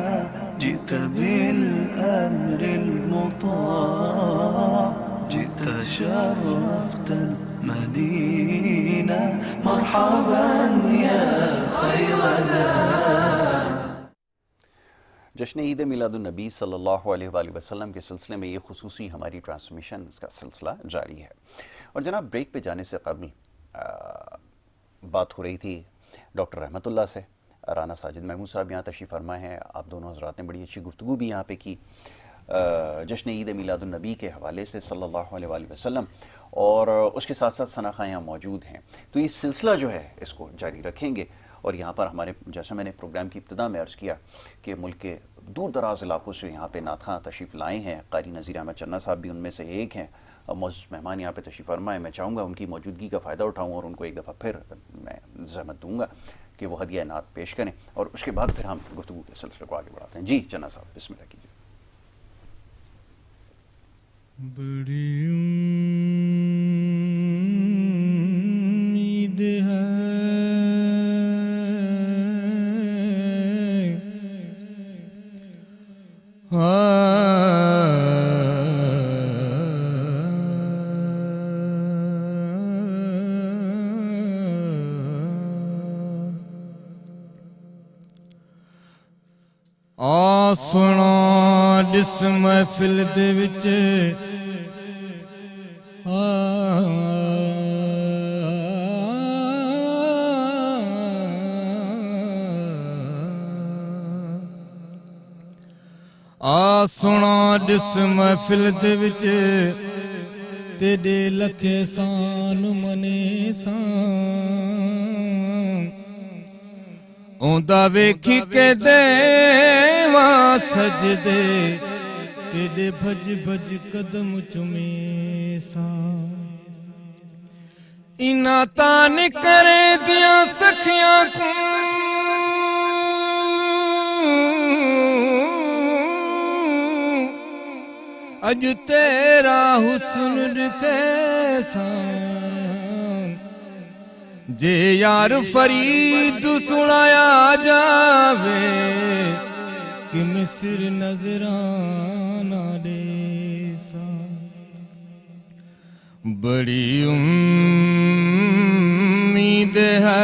Speaker 1: جئت بالأمر المطاع جئت شرفت المدينة مرحبا يا خير داع
Speaker 3: جشن عید میلادالنبی صلی اللہ علیہ وآلہ وسلم کے سلسلے میں یہ خصوصی ہماری ٹرانسمیشن اس کا سلسلہ جاری ہے. اور جناب بریک پہ جانے سے قبل بات ہو رہی تھی ڈاکٹر رحمت اللہ سے. رانا ساجد محمود صاحب یہاں تشریف فرما ہیں. آپ دونوں حضرات نے بڑی اچھی گفتگو بھی یہاں پہ کی جشن عید میلادالنبی کے حوالے سے صلی اللہ علیہ وآلہ وسلم، اور اس کے ساتھ ساتھ ثناء یہاں موجود ہیں. تو یہ سلسلہ جو ہے اس کو جاری رکھیں گے. اور یہاں پر ہمارے جیسا میں نے پروگرام کی ابتدا میں عرض کیا کہ ملک کے دور دراز علاقوں سے یہاں پہ نعت خواں تشریف لائے ہیں. قاری نذیر احمد چنّا صاحب بھی ان میں سے ایک ہیں. معزز مہمان یہاں پہ تشریف فرما ہے. میں چاہوں گا ان کی موجودگی کا فائدہ اٹھاؤں اور ان کو ایک دفعہ پھر میں زحمت دوں گا کہ وہ ہدیہ نعت پیش کریں، اور اس کے بعد پھر ہم گفتگو کے سلسلے کو آگے بڑھاتے ہیں. جی چنّا صاحب بسم اللہ کیجیے.
Speaker 2: بڑی امید ہے ਸੁਣਾ ਜਿਸ ਮਹਿਫਿਲ ਦੇ ਵਿੱਚ ਆ ਸੁਣਾ ਜਿਸ ਮਹਿਫਿਲ ਦੇ ਵਿੱਚ ਤੇਰੇ ਲਖੇ ਸਾਨ ਮਨੇ ਸਾਂ ਆਉਂਦਾ ਵੇਖੀ ਕੇ ਦੇਵਾਂ ਸਜਦੇ ਤੇਰੇ ਭਜ ਭਜ ਕਦਮ ਚੁਮੇ ਸਾਂ ਇਨਾ ਤਾਂ ਨੀ ਕਰੇ ਦੀਆਂ ਸਖੀਆਂ ਕੋ ਅਜ ਤੇਰਾ ਹੁਸਨ ਦਿਖੇ ਸਾਂ ਜੇ ਯਾਰ ਫਰੀਦ ਸੁਣਾਇਆ ਜਾਵੇ ਕਿ ਮਿਸਰ ਨਜ਼ਰਾਨਾ ਦੇ ਸਾਂ ਬੜੀ ਉਮੀਦ ਹੈ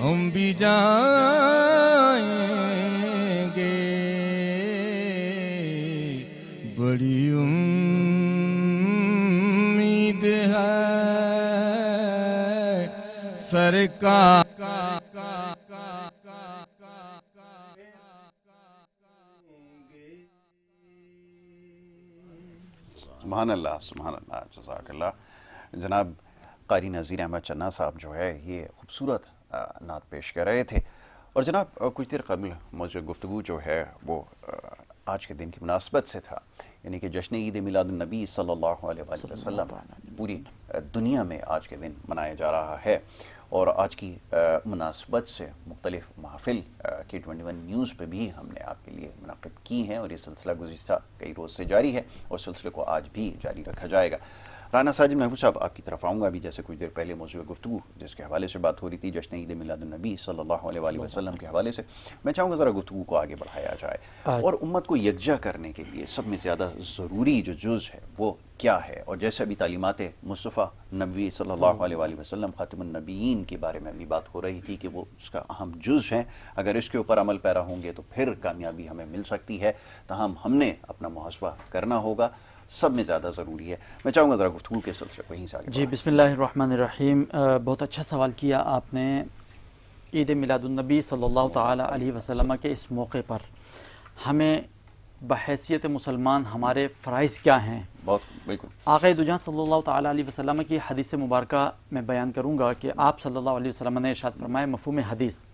Speaker 2: ہم بھی جائیں گے بڑی امید ہے سرکار
Speaker 3: سبحان اللہ سبحان اللہ جزاک اللہ. جناب قاری نذیر احمد چنّا صاحب جو ہے یہ خوبصورت نعت پیش کر رہے تھے. اور جناب کچھ دیر قبل موضوع گفتگو جو ہے وہ آج کے دن کی مناسبت سے تھا، یعنی کہ جشن عید میلاد النبی صلی اللہ علیہ وآلہ وسلم پوری دنیا میں آج کے دن منایا جا رہا ہے. اور آج کی مناسبت سے مختلف محافل K21 نیوز پہ بھی ہم نے آپ کے لیے منعقد کی ہیں، اور یہ سلسلہ گزشتہ کئی روز سے جاری ہے اور سلسلے کو آج بھی جاری رکھا جائے گا. رانا ساجد محفوظ صاحب آپ کی طرف آؤں گا ابھی. جیسے کچھ دیر پہلے موضوع گفتگو جس کے حوالے سے بات ہو رہی تھی جشن عید میلاد النبی صلی اللہ علیہ وآلہ وسلم کے حوالے سے، میں چاہوں گا ذرا گفتگو کو آگے بڑھایا جائے اور امت کو یکجا کرنے کے لیے سب میں زیادہ ضروری جو جز ہے وہ کیا ہے. اور جیسے ابھی تعلیمات مصطفیٰ نبوی صلی اللہ علیہ وآلہ وسلم خاتم النبیین کے بارے میں بھی بات ہو رہی تھی کہ وہ اس کا اہم جز ہیں، اگر اس کے اوپر عمل پیرا ہوں گے تو پھر کامیابی ہمیں مل سکتی ہے. تاہم ہم نے اپنا محاسبہ کرنا ہوگا، سب میں زیادہ ضروری ہے. میں چاہوں گا ذرا گفتگو کے سلسلے کو یہیں سے آگے
Speaker 4: جی بسم اللہ الرحمن الرحیم. بہت اچھا سوال کیا آپ نے. عید میلاد النبی صلی اللہ تعالی علیہ وسلم کے اس موقع پر ہمیں بحیثیت مسلمان ہمارے فرائض کیا ہیں.
Speaker 3: بہت بالکل
Speaker 4: آقا دو جہاں صلی اللہ تعالی علیہ وسلم کی حدیث مبارکہ میں بیان کروں گا کہ آپ صلی اللہ علیہ وسلم نے ارشاد فرمایا مفہوم حدیث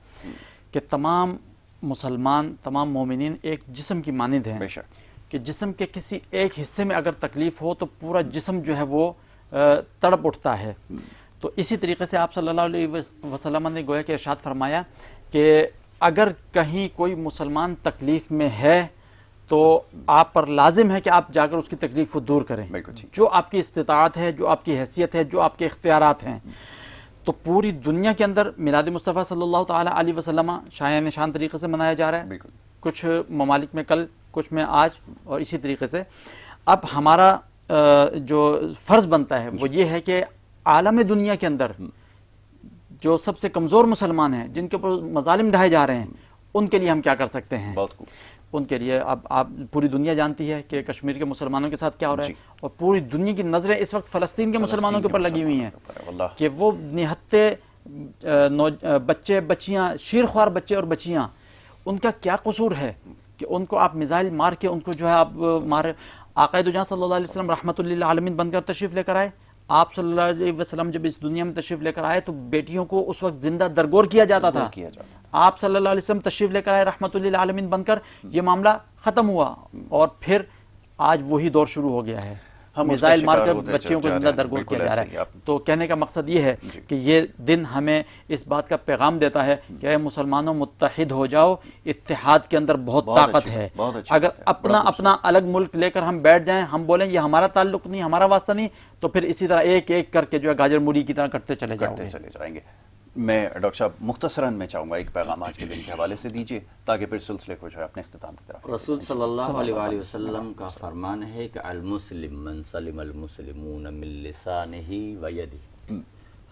Speaker 4: کہ تمام مسلمان تمام مومنین ایک جسم کی مانند ہیں،
Speaker 3: بے شک
Speaker 4: کہ جسم کے کسی ایک حصے میں اگر تکلیف ہو تو پورا جسم جو ہے وہ تڑپ اٹھتا ہے. تو اسی طریقے سے آپ صلی اللہ علیہ وسلم نے گویا کہ ارشاد فرمایا کہ اگر کہیں کوئی مسلمان تکلیف میں ہے تو آپ پر لازم ہے کہ آپ جا کر اس کی تکلیف کو دور کریں، جو آپ کی استطاعت ہے، جو آپ کی حیثیت ہے، جو آپ کے اختیارات ہیں. تو پوری دنیا کے اندر میلاد مصطفیٰ صلی اللہ تعالی علیہ وسلم شایان نشان طریقے سے منایا جا رہا ہے. کچھ ممالک میں کل، کچھ میں آج، اور اسی طریقے سے اب ہمارا جو فرض بنتا ہے وہ یہ ہے کہ عالم دنیا کے اندر جو سب سے کمزور مسلمان ہیں، جن کے اوپر مظالم ڈھائے جا رہے ہیں، ان کے لیے ہم کیا کر سکتے ہیں. ان کے لیے اب آپ پوری دنیا جانتی ہے کہ کشمیر کے مسلمانوں کے ساتھ کیا ہو رہا ہے، اور پوری دنیا کی نظریں اس وقت فلسطین کے مسلمانوں کے اوپر لگی ہوئی ہیں کہ وہ نہتے بچے بچیاں، شیرخوار بچے اور بچیاں، ان کا کیا قصور ہے کہ ان کو آپ میزائل مار کے ان کو جو ہے آپ مارے. آقا دو جہاں صلی اللہ علیہ وسلم رحمۃ للعالمین بن کر تشریف لے کر آئے. آپ صلی اللہ علیہ وسلم جب اس دنیا میں تشریف لے کر آئے تو بیٹیوں کو اس وقت زندہ درگور کیا جاتا تھا. آپ صلی اللہ علیہ وسلم تشریف لے کر آئے رحمۃ للعالمین بن کر، یہ معاملہ ختم ہوا اور پھر آج وہی دور شروع ہو گیا ہے، میزائل مار کر بچیوں کو زندہ درگور کیا جا رہا ہے. تو کہنے کا مقصد یہ ہے کہ یہ دن ہمیں اس بات کا پیغام دیتا ہے کہ اے مسلمانوں متحد ہو جاؤ. اتحاد کے اندر بہت طاقت ہے. اگر اپنا الگ ملک لے کر ہم بیٹھ جائیں، ہم بولیں یہ ہمارا تعلق نہیں، ہمارا واسطہ نہیں، تو پھر اسی طرح ایک ایک کر کے جو ہے گاجر مولی کی طرح کرتے چلے
Speaker 3: جائیں گے. میں ڈاکٹر صاحب مختصراً میں چاہوں گا ایک پیغام آج کے دن کے حوالے سے دیجیے تاکہ پھر سلسلے کو جو ہے اپنے اختتام کی طرف.
Speaker 6: رسول صلی اللہ علیہ وآلہ وسلم کا فرمان ہے کہ المسلم من سلم المسلمون من لسانہ و یدہ.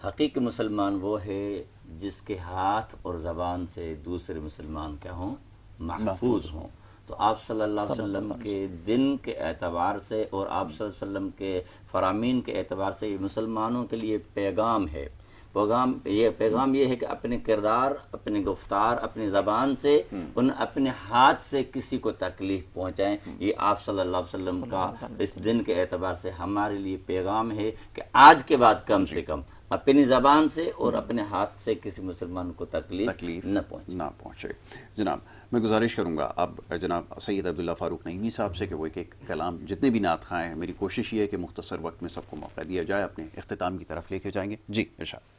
Speaker 6: حقیقی مسلمان وہ ہے جس کے ہاتھ اور زبان سے دوسرے مسلمان کیا ہوں؟ محفوظ ہوں. تو آپ صلی اللہ علیہ وسلم کے دن کے اعتبار سے اور آپ صلی اللہ علیہ وسلم کے فرامین کے اعتبار سے یہ مسلمانوں کے لیے پیغام ہے. پیغام یہ ہے کہ اپنے کردار، اپنے گفتار، اپنی زبان سے اپنے ہاتھ سے کسی کو تکلیف پہنچائیں. یہ آپ صلی اللہ علیہ وسلم کا اس دن کے اعتبار سے ہمارے لیے پیغام ہے کہ آج کے بعد کم سے کم اپنی زبان سے اور اپنے ہاتھ سے کسی مسلمان کو تکلیف نہ
Speaker 3: پہنچے. جناب میں گزارش کروں گا اب جناب سید عبداللہ فاروق نعیمی صاحب سے کہ وہ ایک کلام جتنے بھی نعت خواہیں ہیں، میری کوشش یہ ہے کہ مختصر وقت میں سب کو موقع دیا جائے، اپنے اختتام کی طرف لے کے جائیں گے. جی ارشاد.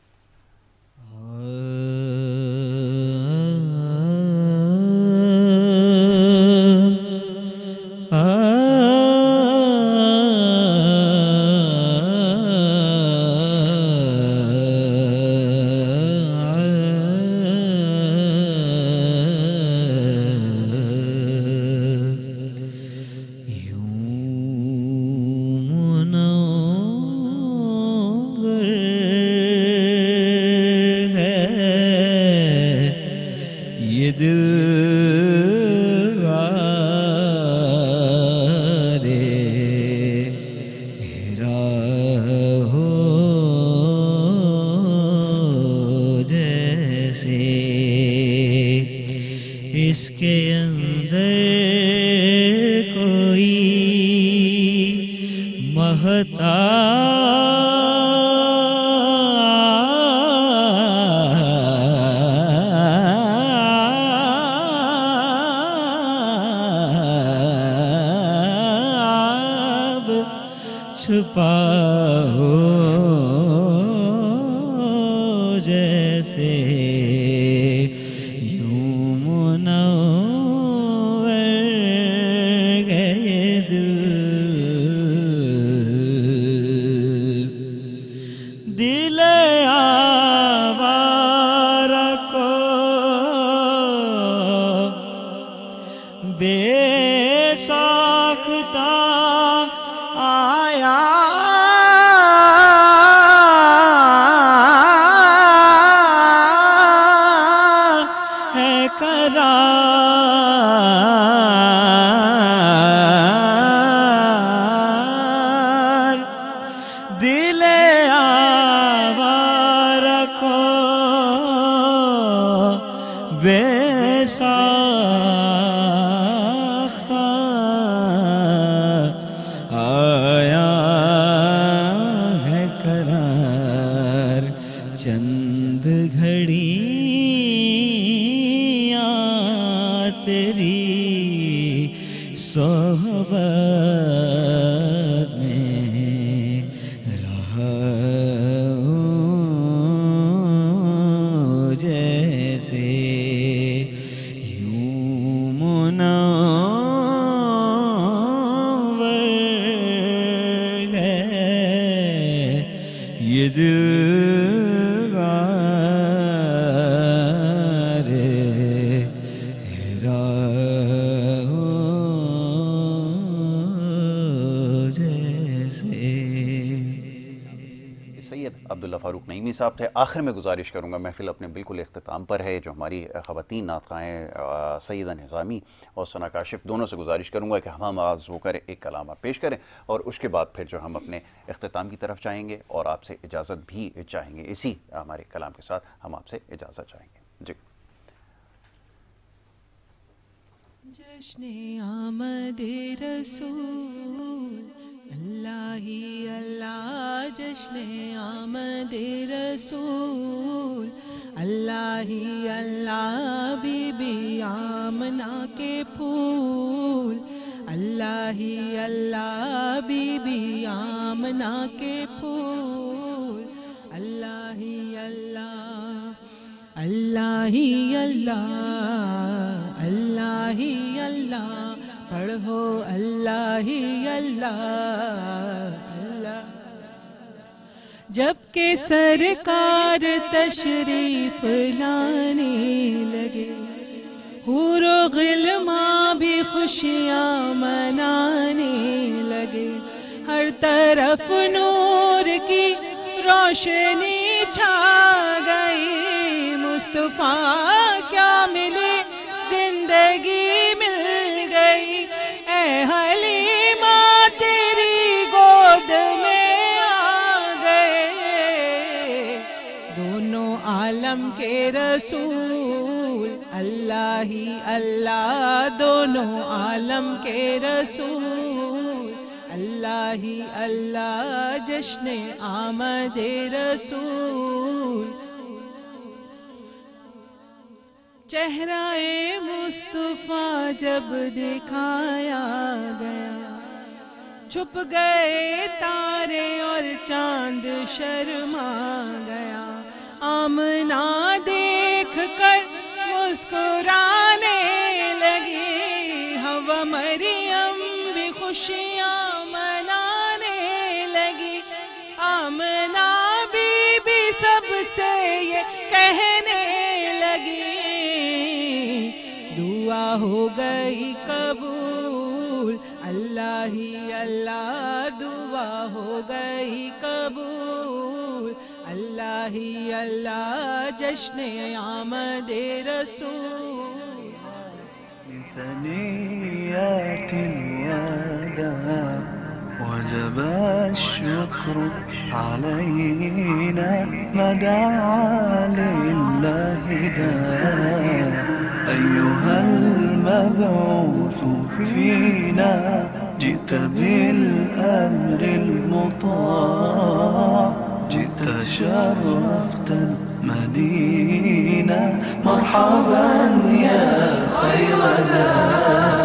Speaker 7: بتا چھپا ہو جیسے یوں منور گئے دل آوارہ کو بے ساختہ آیا ہے قرار دل آوارہ کو بے ساختہ آیا ہے قرار چند گھڑیاں تیری صحبت میں رہا ہوں جیسے یوں منور ہے یہ دلدار
Speaker 3: سید عبداللہ فاروق نعیمی صاحب تھے. آخر میں گزارش کروں گا، محفل اپنے بالکل اختتام پر ہے، جو ہماری خواتین نعت خواہیں سیدہ نظامی اور ثنا کاشف دونوں سے گزارش کروں گا کہ ہم آواز ہو کر ایک کلام آپ پیش کریں، اور اس کے بعد پھر جو ہم اپنے اختتام کی طرف جائیں گے اور آپ سے اجازت بھی چاہیں گے. اسی ہمارے کلام کے ساتھ ہم آپ سے اجازت چاہیں گے. جی.
Speaker 7: جشن آمد رسول اللہ ہی اللہ، جشن آمد رسول اللہ ہی اللہ، بی بی آمنہ کے پھول اللہ ہی اللہ، بی بی آمنہ کے پھول اللہ ہی اللہ، اللہ ہی اللہ، اللہ ہی اللہ، پڑھو اللہ ہی اللہ اللہ. جب کہ سرکار تشریف لانے لگے، حور و غلماں بھی خوشیاں منانے لگے، ہر طرف نور کی روشنی چھا گئی، مصطفیٰ کیا ملے زندگی مل گئی، اے حلیمہ تیری گود میں آ گئے، دونوں عالم کے رسول اللہ ہی اللہ، دونوں عالم کے رسول اللہ ہی اللہ، جشن آمد رسول. چہرہ مصطفیٰ جب دکھایا گیا، چھپ گئے تارے اور چاند شرما گیا، آمنہ دیکھ کر مسکرانے لگی، حوا مریم بھی خوشیاں منانے لگی، آمنہ بی بی سب سے یہ کہنے لگی، دعا ہو گئی قبول اللہ ہی اللہ، دعا ہو گئی قبول اللہ ہی اللہ، جشن آمد رسول.
Speaker 1: ثنيات الوداع وجب الشكر علينا ما دعا لله داع أيها المبعوث فينا جئت بالأمر المطاع جئت شرفت المدينة مرحبا يا خير ذا